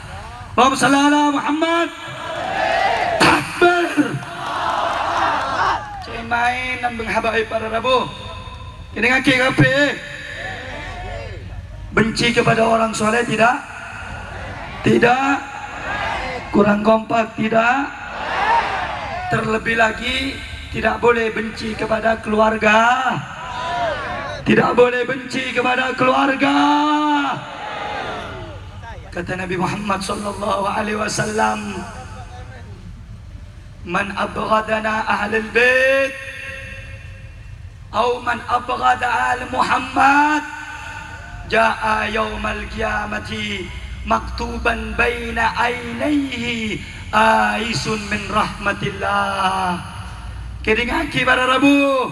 Allahumma ala Muhammad. Takbir. Cai mainan menghabai para rabu. Ini ngaki kape. Benci kepada orang soleh tidak? Tidak. Kurang kompak tidak? Terlebih lagi tidak boleh benci kepada keluarga. Tidak boleh benci kepada keluarga. Kata Nabi Muhammad sallallahu alaihi wasallam, "Man abghadana ahlul bait atau man abghada al Muhammad jaa yaumal qiyamati maktuban baina ainaihi aisun min rahmatillah." Kedingaki para rabu,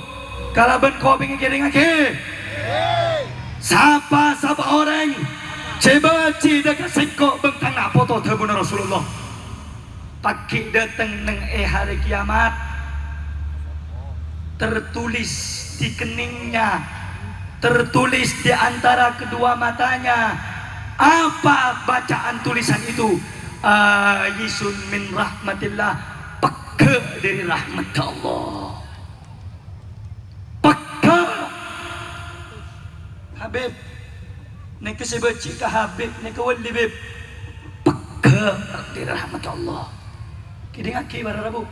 kalau ben kau pengen kedingaki, siapa orang cebaci dekat sengkok bentang nak foto terbuna Rasulullah, pagi datang neng hari kiamat, tertulis di keningnya, tertulis di antara kedua matanya, apa bacaan tulisan itu? Aisun min rahmatillah, peka dari rahmat Allah. Peka. Habib, ni kesebaci ke Habib, ni ke wali Habib, peka dari rahmat Allah. Kiding aki para rabu,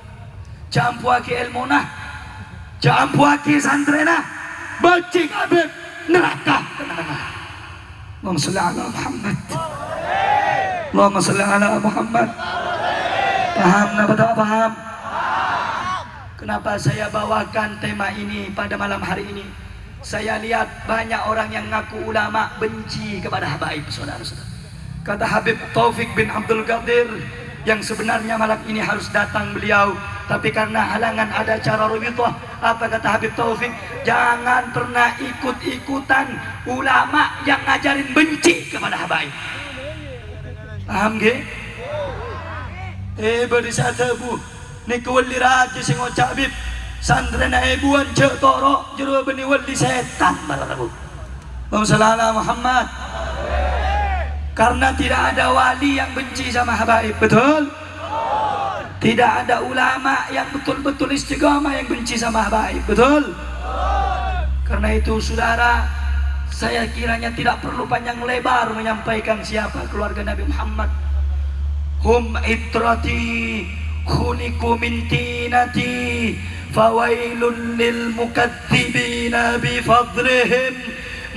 jampu aki ilmunah, jampu aki santrenah, baci Habib neraka. Allahumma salli ala Muhammad. Allahumma salli ala Muhammad. Paham apa tak paham? Kenapa saya bawakan tema ini pada malam hari ini? Saya lihat banyak orang yang ngaku ulama benci kepada habaib, saudara-saudara. Kata Habib Taufik bin Abdul Qadir, yang sebenarnya malam ini harus datang beliau, tapi karena halangan ada acara Rubitah. Apa kata Habib Taufik? Jangan pernah ikut-ikutan ulama yang ngajarin benci kepada habaib. Paham ge? Berisah tebu ni kewali raja sing ngocak Habib sandrena ebuan cek torok jero beni wali setan balabu. Allahumma Muhammad. Karena tidak ada wali yang benci sama habaib, betul? Tidak ada ulama yang betul-betul istiqamah yang benci sama habaib, betul? Karena itu saudara, saya kiranya tidak perlu panjang lebar menyampaikan siapa keluarga Nabi Muhammad. Hum itrati khuliqu min tinati fawailun lil mukadzibina bi fadlihim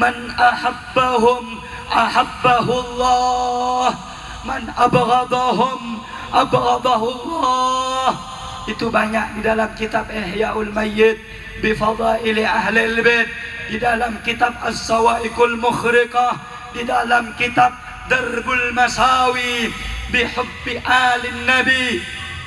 man ahabbahum ahabbahu Allah man abghadahum abghadahu Allah. Itu banyak di dalam kitab Ihyaul Mayyit bi fadaili ahlil bait, di dalam kitab As-Sawa'iqul Mukhriqah, di dalam kitab Darbul Masawi bihubbi alin nabi.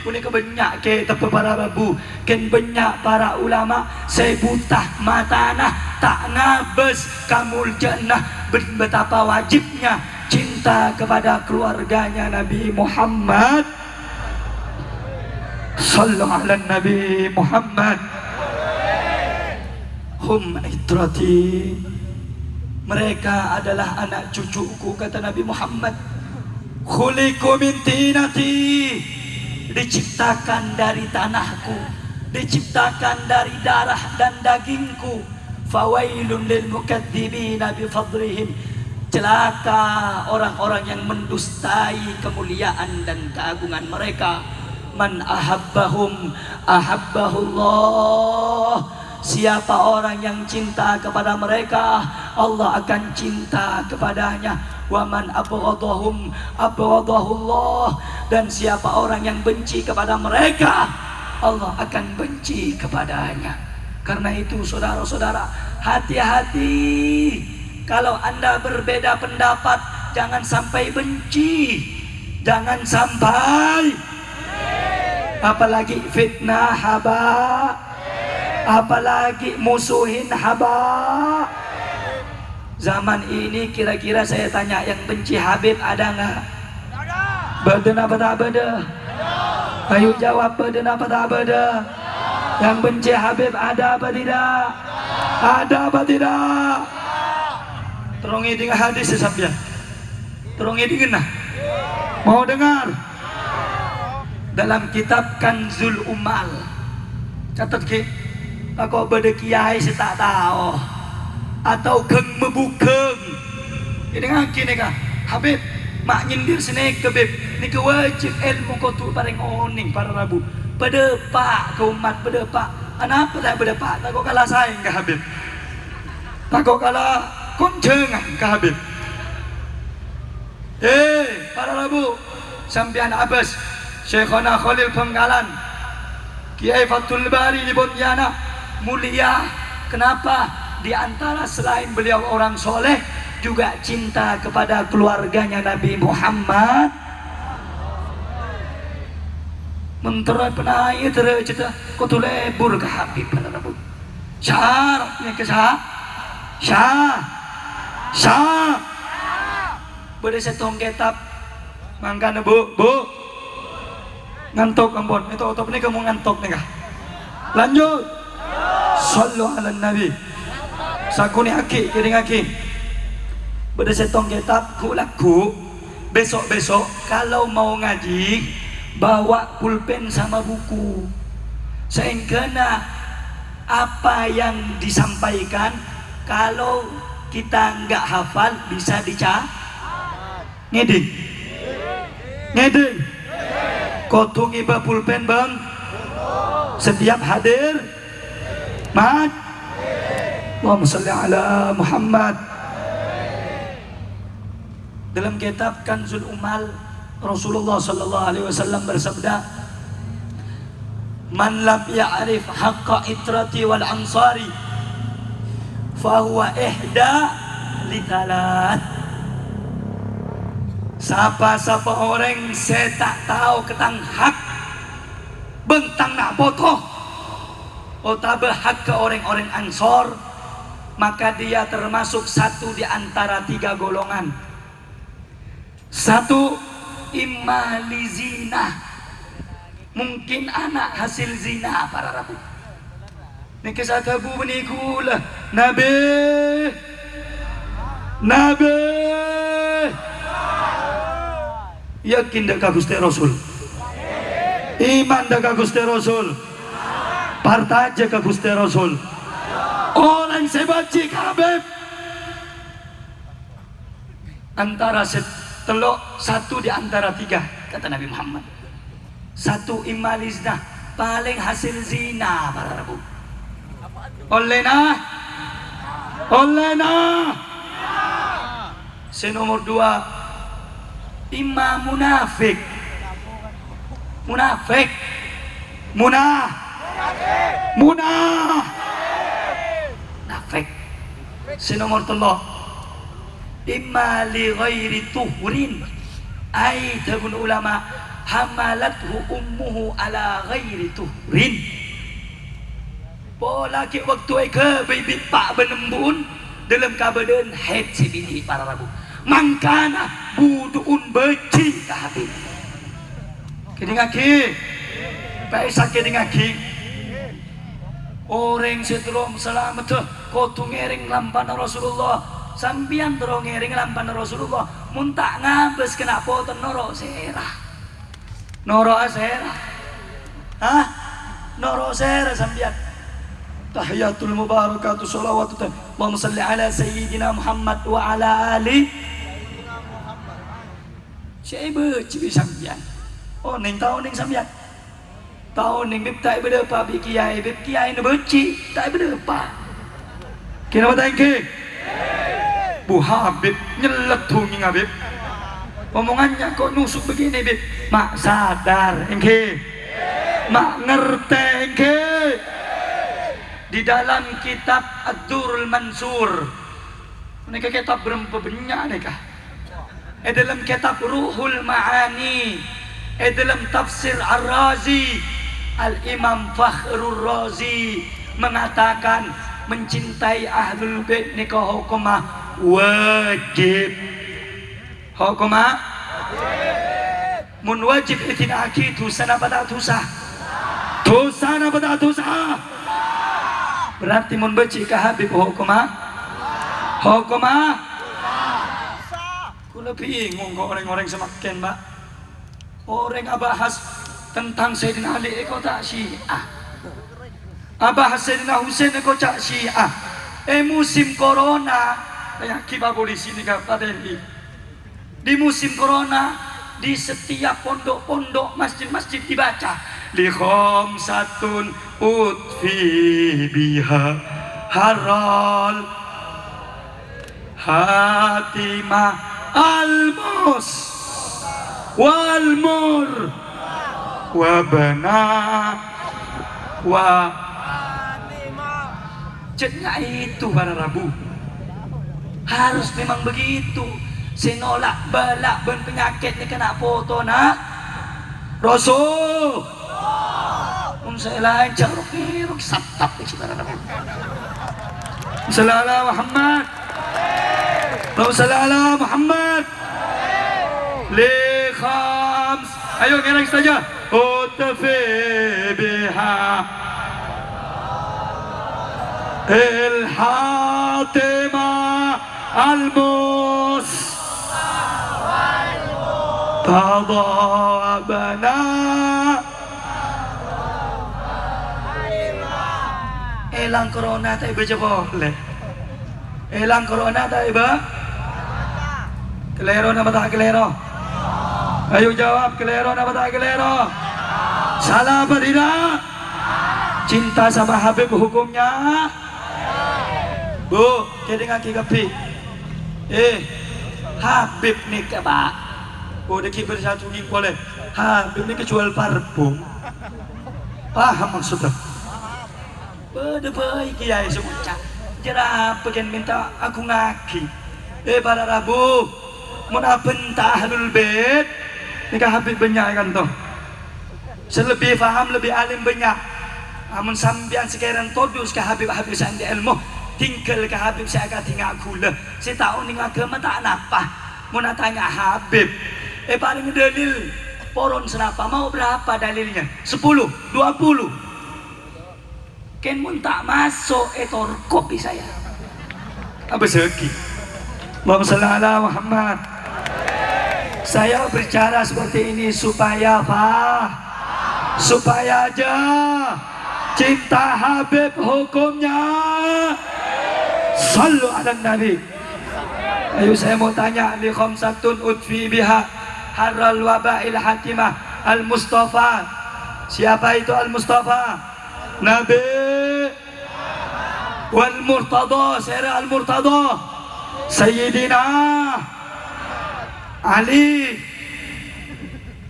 Kuni kebanyak ke tapi para babu, ken banyak para ulama saya buta matana tak ngabes kamul jannah. Betapa wajibnya cinta kepada keluarganya Nabi Muhammad. Sallallahu alaihi Nabi Muhammad. hum itrati, mereka adalah anak cucuku, kata Nabi Muhammad. Khuliqu min tinati, diciptakan dari tanahku, diciptakan dari darah dan dagingku. Fawailun lil mukadzibina bi fadlihim, celaka orang-orang yang mendustai kemuliaan dan keagungan mereka. Man ahabbahum ahabbahullah, siapa orang yang cinta kepada mereka, Allah akan cinta kepadanya. Wa man abghadahum abghadahullah, dan siapa orang yang benci kepada mereka, Allah akan benci kepadanya. Karena itu saudara-saudara, hati-hati kalau Anda berbeda pendapat, jangan sampai benci, jangan sampai apalagi fitnah haba, apalagi musuhin haba. Zaman ini kira-kira saya tanya, yang benci Habib ada nggak? Beden apa tak beda? Ayo jawab, beden apa tak beda? Yang benci Habib ada apa tidak? Ada apa tidak? Terongi dengan hadis sesambian. Terongi dengan mau dengar? Dalam kitab Kanzul Umal, catat ke? Aku beda kiai saya tak tahu, atau keng mebukeng. Ini ngaki nih kah? Habib mak nyindir sini ke bib. Ini kewajib ilmu kau tu paling oning para rabu. Berdepak ke umat, berdepak. Kenapa tak berdepak? Tak kau kalah saing ke Habib. Tak kau kalah kuncengan ke Habib. Para rabu, sampian Abbas, Syekhona Khalil Penggalan, Kiai Fathul Bari di Pontianak, mulia. Kenapa? Di antara selain beliau orang soleh, juga cinta kepada keluarganya Nabi Muhammad. Mentera penai tercita kau tu lebur ke Habib pada Rabu. Syaratnya ke syah. Boleh setong kitab mangkana bu ngantuk ampun, itu otop ini kamu ngantuk nih kah? Lanjut. Sallu ala nabi. Sakuni aki, kiring aki. Beda setong kitab ku laku. Besok-besok kalau mau ngaji, bawa pulpen sama buku. Sehingga apa yang disampaikan, kalau kita nggak hafal bisa ngeding. Kotung iba pulpen bang. Setiap hadir mat. Allahumma salli ala Muhammad. Dalam kitab Kanzul Umal, Rasulullah sallallahu alaihi wasallam bersabda, "Man lam ya'rif haqqa itrati wal ansari, fahuwa ihda li thalath." Siapa orang saya tak tahu ketang hak bentang nak botoh atau berhak ke orang-orang Ansor, maka dia termasuk satu di antara tiga golongan. Satu, imali zina, mungkin anak hasil zina para rabu. Ini kisah kabu menikulah Nabi yakin dak Gusti Rasul, iman dak Gusti Rasul, partaje ka Gusti Rasul, orang sebaci kabeh antara telok satu di antara tiga, kata Nabi Muhammad. Satu imalizna, paling hasil zina para rabu. Olena. Nomor dua, imam munafik. Munafik. Nomor telok, imma li ghairi tuhrin, ay tabun ulama hamalathu ummuhu ala ghairi tuhrin. Pola ke waktu ai ke bibit pak benembun dalam kabadan haid sibini para rabu. Mangkana buduun beci ka habib. Kini ngaki. Pak Isak kini ngaki. Orang setelom selamat kotu ngering lampan Rasulullah. Sampian terong ngering lampan Rasulullah. Muntak ngabes kena poton noro serah. Noro serah. Hah? Noro serah sampian. Tahiyatul mubarakatuh sholawatu. Allahumma salli ala sayyidina Muhammad wa ala ali. Saya bercibi sampian. Oh neng tahu neng sampian. Tahu neng bib tak berdepa bib kiai ni berci tak berdepa. Kira apa tangke? Bu Habib nyelet tungi Habib. Omongannya kok nusuk begini Bib? Mak sadar engke. Mak ngerti engke. Di dalam kitab Ad-Durrul Mansur. Mereka kitab berapa banyak nikah? Dalam kitab Ruhul Ma'ani. Dalam tafsir Ar-Razi. Al-Imam Fakhrul Razi mengatakan mencintai Ahlul Bait nikah hukumah wajib. Hukumah wajib. Mun wajib itinaki dosa apa tak dosa? Dosa apa tak dosa? Berarti mun beci ka Habib hukumah? Hukumah? Ku lebih bingung kok orang-orang semakin mbak. Orang bahas tentang Sayyidina Ali kau tak Syiah. Abah Sayyidina Husain kau tak Syiah. Musim corona kayak kibar polisi ni kata Delhi. Di musim corona di setiap pondok-pondok masjid-masjid dibaca li khamsatun utfi biha haral hatimah al-mus wal mur wabana wa ceknya itu para Rabu harus memang begitu. Sinolak balak ben penyakit ni kena foto nak Rasul saya lain jaruk satap para Rabu. Sallallahu Muhammad Sallallahu Muhammad li khams. Ayo ngerang saja. Utfi biha al-hatima al-mus tadabana. Elang corona tak iba boleh. Elang corona tak iba. Kelero nama tak kelero? Ayo jawab, kelero apa tak kelero? Salah apa tidak? Cinta sama Habib hukumnya? Bu, kita ngaki kapi. Habib ni ke pak? Oh, deki bersatu ni boleh. Habib ni kejual parfum. Paham maksudnya? Pada baik kiai semua. Jerap pengen minta aku ngaki. Para Rabu, mau bentah Ahlul Bait. Nikah Habib banyak kan toh. Selebih faham lebih alim banyak. Amun sambian sekarang todus ke Habib sandi ilmu. Tinggal ke Habib saya akan tinggal gula. Saya tahu ning agama tak napa. Mau tanya Habib. Paling dalil poron senapa mau berapa dalilnya? 10, 20. Ken mun tak masuk torkop saya. Apa segi? Allahumma shalli ala Muhammad. Saya bicara seperti ini supaya supaya aja cinta Habib hukumnya. Sallu ala Nabi. Ayo saya mau tanya li khamsatun utfi biha harral waba'il hatimah al-Mustafa. Siapa itu al-Mustafa? Nabi wal Murtada. Saya al-Murtada Sayyidina Ali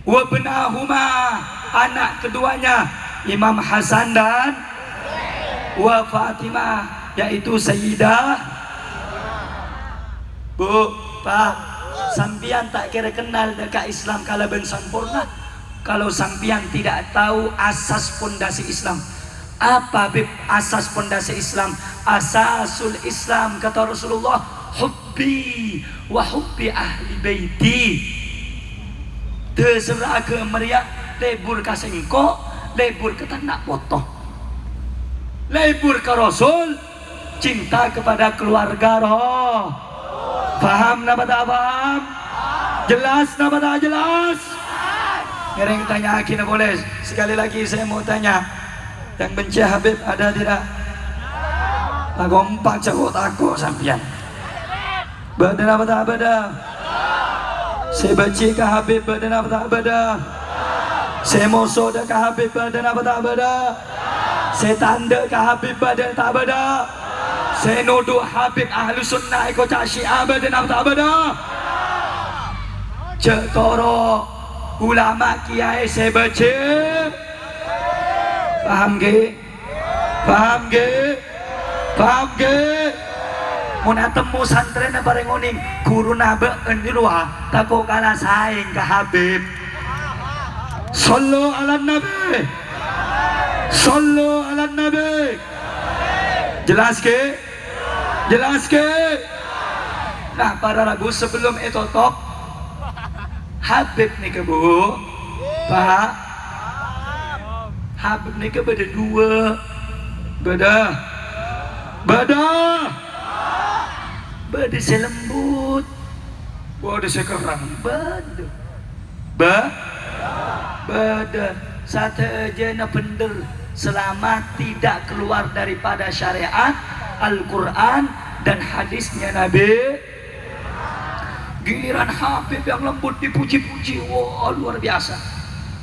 wa benahuma, anak keduanya Imam Hasan dan wa Fatimah, yaitu Sayyidah. Bu, Pak, sampian tak kira kenal dekat Islam kalau ben sempurna. Kalau sampian tidak tahu asas pondasi Islam. Apa Bib asas pondasi Islam? Asasul Islam kata Rasulullah, hubbi wa hubbi ahli baiti. Terserah ke meriak lebur kasengko, lebur ke tanah potong. Lebur ke Rasul, cinta kepada keluarga roh. Paham napa tak paham? Jelas napa tak jelas? Ngereng tanya akhirnya boleh. Sekali lagi saya mau tanya, yang benci Habib ada tidak? Tak gompak cakok takut sampian. Badan apa tak beda? Saya benci ke Habib badan apa tak beda? Saya musuh ke Habib badan apa tak beda? Saya tanda ke Habib badan tak beda? Saya nuduh Habib ahlu sunnah ikut Syiah badan apa tak beda? Cek toro ulama kiai saya baca. Faham ke? Faham ke? Faham ke? Muna temu santren bareng ngoning guru nabe endirwa takut kalah saing ke Habib. Sallu ala nabi. Sallu ala nabi. Jelas ke? Jelas ke? Nah para ragu sebelum itu top Habib nih ke bu Pak Habib nih ke beda dua beda selembut beda sekarang beda satu aja na bener selama tidak keluar daripada syariat Al-Quran dan hadisnya Nabi. Giliran Habib yang lembut dipuji-puji, wah luar biasa.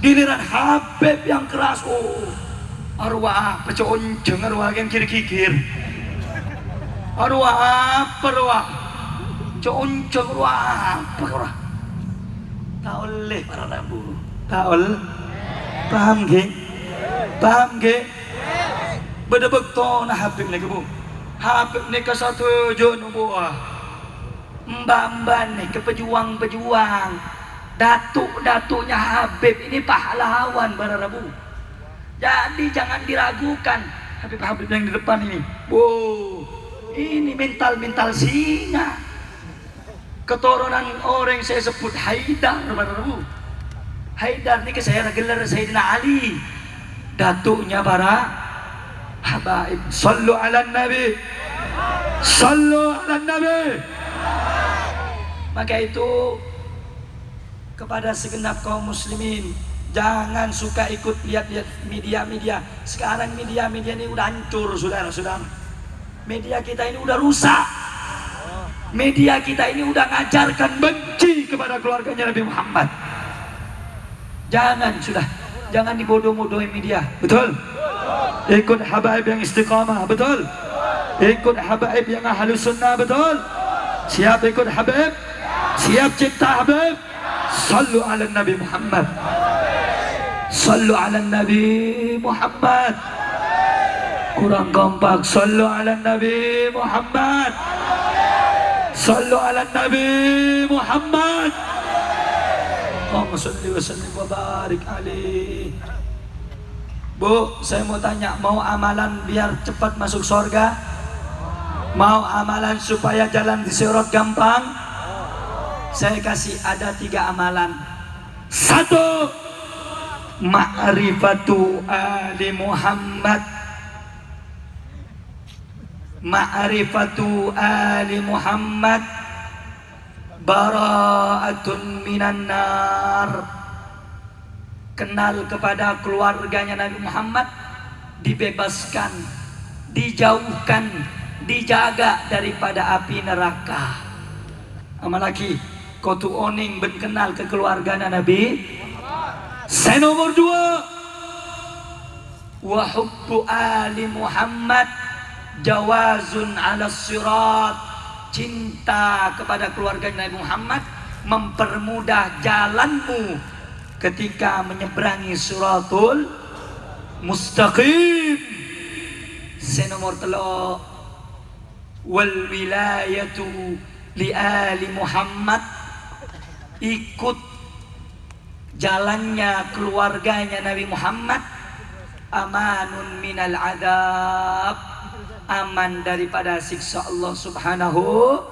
Giliran Habib yang keras, oh arwah peconceng, arwah yang kikir-kikir, arwah apa arwah conceng, arwah apa arwah tak oleh para lambu tak oleh. Paham ke? Paham ke? Beda betul nah Habib ni ke bu Habib ni ke satu jon buah mbak-mbak nih ke pejuang-pejuang datuk-datuknya Habib ini pahlawan para rabu. Jadi jangan diragukan Habib-Habib yang di depan ini. Wow, ini mental-mental singa. Keturunan orang saya sebut Haidar para rabu. Haidar ini saya gelar Sayyidina Ali. Datuknya para habaib. Sallu ala nabi. Sallu ala nabi. Maka itu kepada segenap kaum muslimin, jangan suka ikut lihat-lihat media-media. Sekarang media-media ini udah hancur, saudara-saudara. Media kita ini udah rusak. Media kita ini udah ngajarkan benci kepada keluarganya Nabi Muhammad. Jangan dibodoh-bodohin media. Betul? Ikut habaib yang istiqamah, betul? Ikut habaib yang ahlu sunnah, betul? Siap ikut habib? Siap cinta Habib? Sallu ala Nabi Muhammad. Sallu ala Nabi Muhammad. Kurang kompak. Sallu ala Nabi Muhammad. Sallu ala Nabi Muhammad. Allahumma salli wa sallim wa barik alaih. Bu, saya mau tanya, mau amalan biar cepat masuk surga? Mau amalan supaya jalan di sirat gampang? Saya kasih ada 3 amalan. 1, ma'rifatu ali Muhammad. Ma'rifatu ali Muhammad bara'atun minan nar. Kenal kepada keluarganya Nabi Muhammad, dibebaskan, dijauhkan, dijaga daripada api neraka. Amal lagi kau tu oning ben kenal ke keluarga Nabi. Saya nomor 2, wa hubbu ali Muhammad jawazun ala sirat. Cinta kepada keluarga Nabi Muhammad mempermudah jalanmu ketika menyeberangi siratul mustaqim. Saya nomor 3, wal wilayatu li ali Muhammad. Ikut jalannya keluarganya Nabi Muhammad, amanun minal adab, aman daripada siksa Allah subhanahu.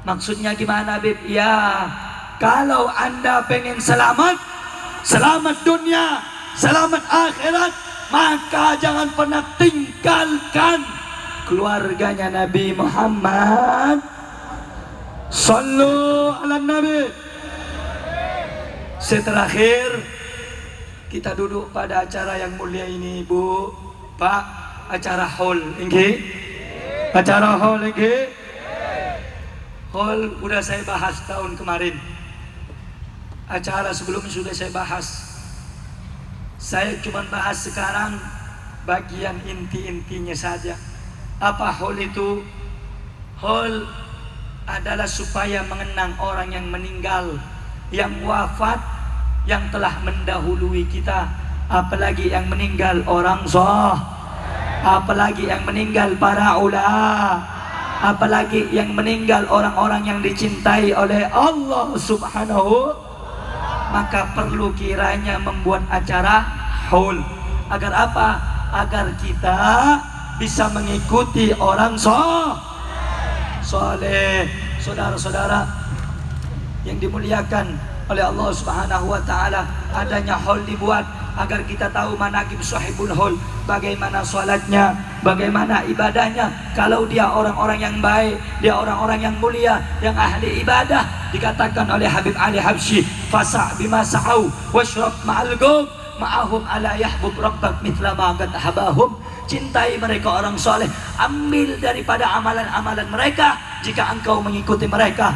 Maksudnya gimana Bib? Ya, kalau anda pengen selamat, selamat dunia, selamat akhirat, maka jangan pernah tinggalkan keluarganya Nabi Muhammad. Sallu ala Nabi. Terakhir kita duduk pada acara yang mulia ini, Bu, Pak, acara hall ini. Acara hall ini. Hall udah saya bahas tahun kemarin. Acara sebelumnya sudah saya bahas. Saya cuma bahas sekarang bagian inti-intinya saja. Apa hall itu? Hall adalah supaya mengenang orang yang meninggal, yang wafat, yang telah mendahului kita. Apalagi yang meninggal orang soleh, apalagi yang meninggal para ulama, apalagi yang meninggal orang-orang yang dicintai oleh Allah Subhanahu. Maka perlu kiranya membuat acara haul. Agar apa? Agar kita bisa mengikuti orang soleh. Saudara-saudara yang dimuliakan oleh Allah Subhanahu wa taala, adanya haul dibuat agar kita tahu manaqib sahibul haul, bagaimana salatnya, bagaimana ibadahnya. Kalau dia orang-orang yang baik, dia orang-orang yang mulia, yang ahli ibadah, dikatakan oleh Habib Ali Habsyi, fasa' bima sa'au washrab ma'al gum ma'ahum ala yahbub rabbak mithla ma qad habahum. Cintai mereka orang soleh, ambil daripada amalan-amalan mereka. Jika engkau mengikuti mereka,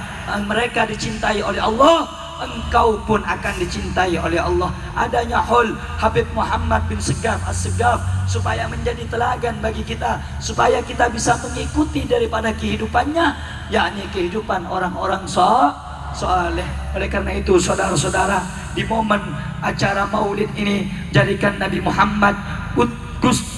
mereka dicintai oleh Allah, engkau pun akan dicintai oleh Allah. Adanya haul Habib Muhammad bin Segaf As-Segaf supaya menjadi teladan bagi kita, supaya kita bisa mengikuti daripada kehidupannya, yakni kehidupan orang-orang soleh. Oleh karena itu, saudara-saudara, di momen acara maulid ini, jadikan Nabi Muhammad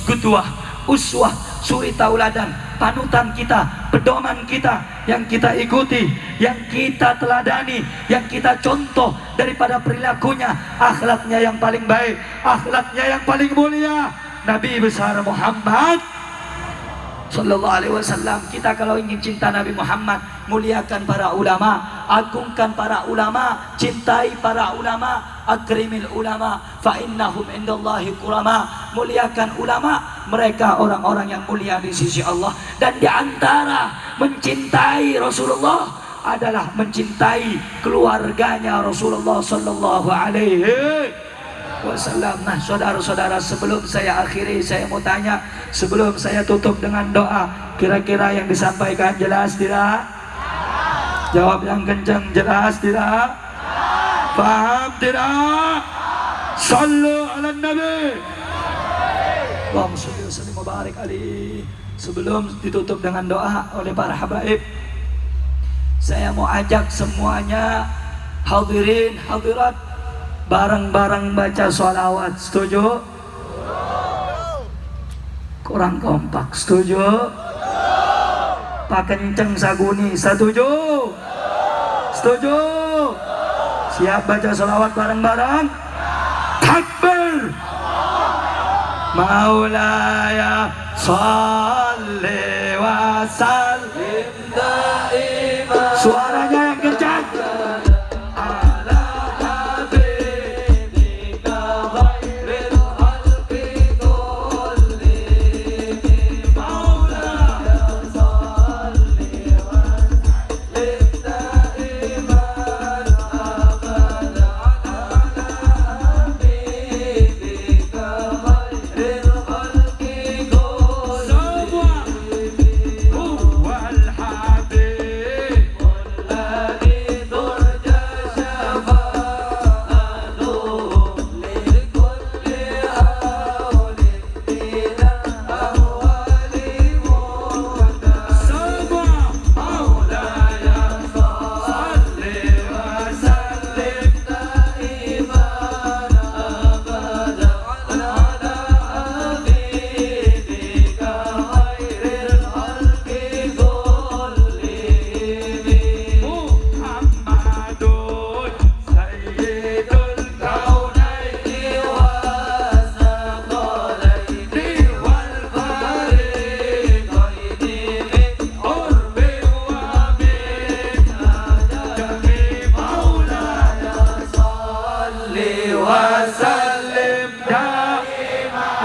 qudwah, uswah, suri tauladan, panutan kita, pedoman kita, yang kita ikuti, yang kita teladani, yang kita contoh daripada perilakunya, akhlaknya yang paling baik, akhlaknya yang paling mulia, Nabi besar Muhammad Sallallahu Alaihi Wasallam. Kita kalau ingin cinta Nabi Muhammad, muliakan para ulama, agungkan para ulama, cintai para ulama, akrimil ulama, fa innahum indallahi kurama. Muliakan ulama, mereka orang-orang yang mulia di sisi Allah. Dan di antara mencintai Rasulullah adalah mencintai keluarganya Rasulullah Sallallahu Alaihi Wasallam. Nah, saudara-saudara, sebelum saya akhiri, saya mau tanya, sebelum saya tutup dengan doa, kira-kira yang disampaikan jelas tidak? Jawab yang kencang, jelas tidak? Paham tidak? Sallu ala Nabi. Allahumma sholli wa sallim wa barik alaihi. Sebelum ditutup dengan doa oleh para habaib, saya mau ajak semuanya, hadirin hadirat, bareng-bareng baca sholawat. Setuju? Kurang kompak. Setuju? Pak kenceng saguni. Setuju? Setuju? Siap baca sholawat bareng-bareng? Takbir! Maulaya sholli wa sallim da'iman. Suaranya yang kencang.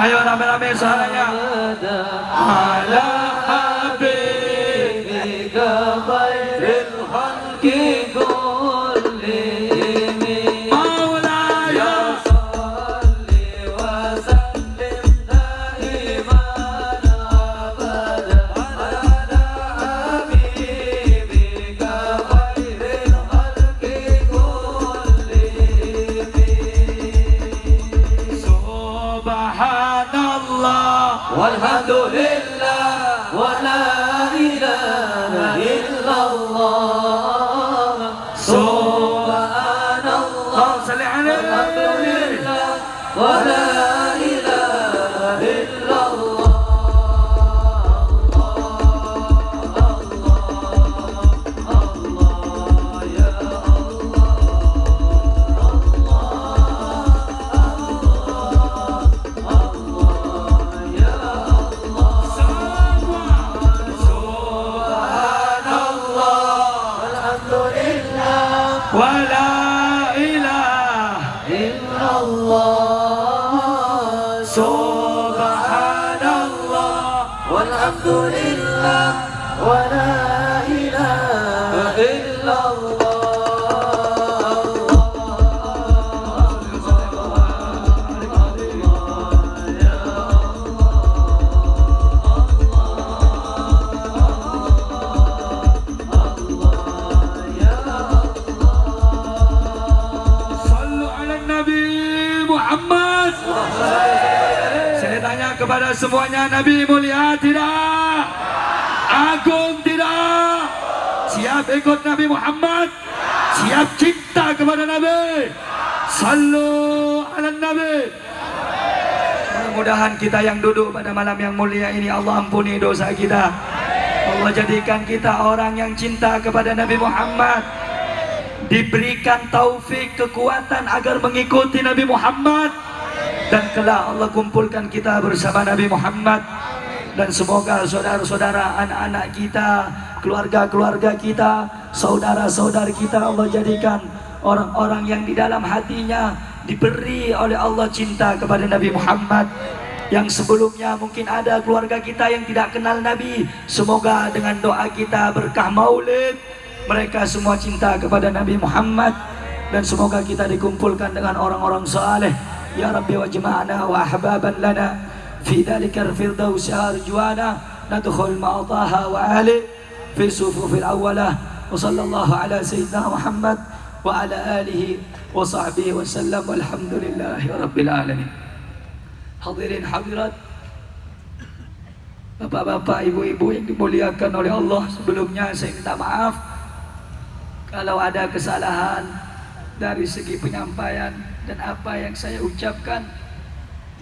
Ayo rame-rame suaranya. Ala habibika khairil khalqi kullihim. Maulaya salli wa sallim daiman abada ala habibika khairil khalqi kullihim. Subhanallah walhamdulillah wa la ilaha illallah. Subhanallah salli alhamdulillah wa la ilaha illallah. Wa la ilaha illallah. Subhanallah walhamdulillah wa la ilaha illallah. Muhammad. Saya tanya kepada semuanya, Nabi mulia tidak? Agung tidak? Siap ikut Nabi Muhammad? Siap cinta kepada Nabi? Sallu ala Nabi. Mudah-mudahan kita yang duduk pada malam yang mulia ini, Allah ampuni dosa kita. Allah jadikan kita orang yang cinta kepada Nabi Muhammad, diberikan taufik kekuatan agar mengikuti Nabi Muhammad, dan kelak Allah kumpulkan kita bersama Nabi Muhammad. Dan semoga saudara-saudara, anak-anak kita, keluarga-keluarga kita, saudara-saudari kita, Allah jadikan orang-orang yang di dalam hatinya diberi oleh Allah cinta kepada Nabi Muhammad. Yang sebelumnya mungkin ada keluarga kita yang tidak kenal Nabi, semoga dengan doa kita berkah maulid mereka semua cinta kepada Nabi Muhammad, dan semoga kita dikumpulkan dengan orang-orang saleh. Ya Rabbi wajma'na wa ahbaban lana fi dhalikal firdaus arjuana nadkhul ma'ataha wa ahli fi sufufil awwalah. Wa sallallahu ala sayyidina Muhammad wa ala alihi wa sahbihi wa sallam, walhamdulillahi rabbil alamin. Hadirin hadirat, bapak-bapak, ibu-ibu yang dimuliakan oleh Allah, sebelumnya saya minta maaf kalau ada kesalahan dari segi penyampaian dan apa yang saya ucapkan,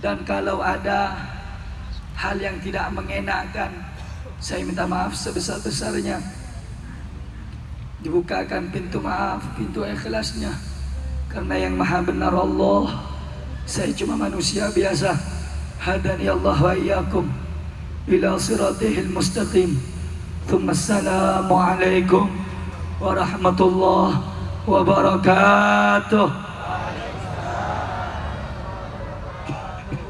dan kalau ada hal yang tidak mengenakkan, saya minta maaf sebesar-besarnya. Dibukakan pintu maaf, pintu ikhlasnya, karena yang maha benar Allah, saya cuma manusia biasa. Hadani Allah wa iyyakum ila siratihil mustaqim. Thumma assalamu alaikum warahmatullahi wabarakatuh.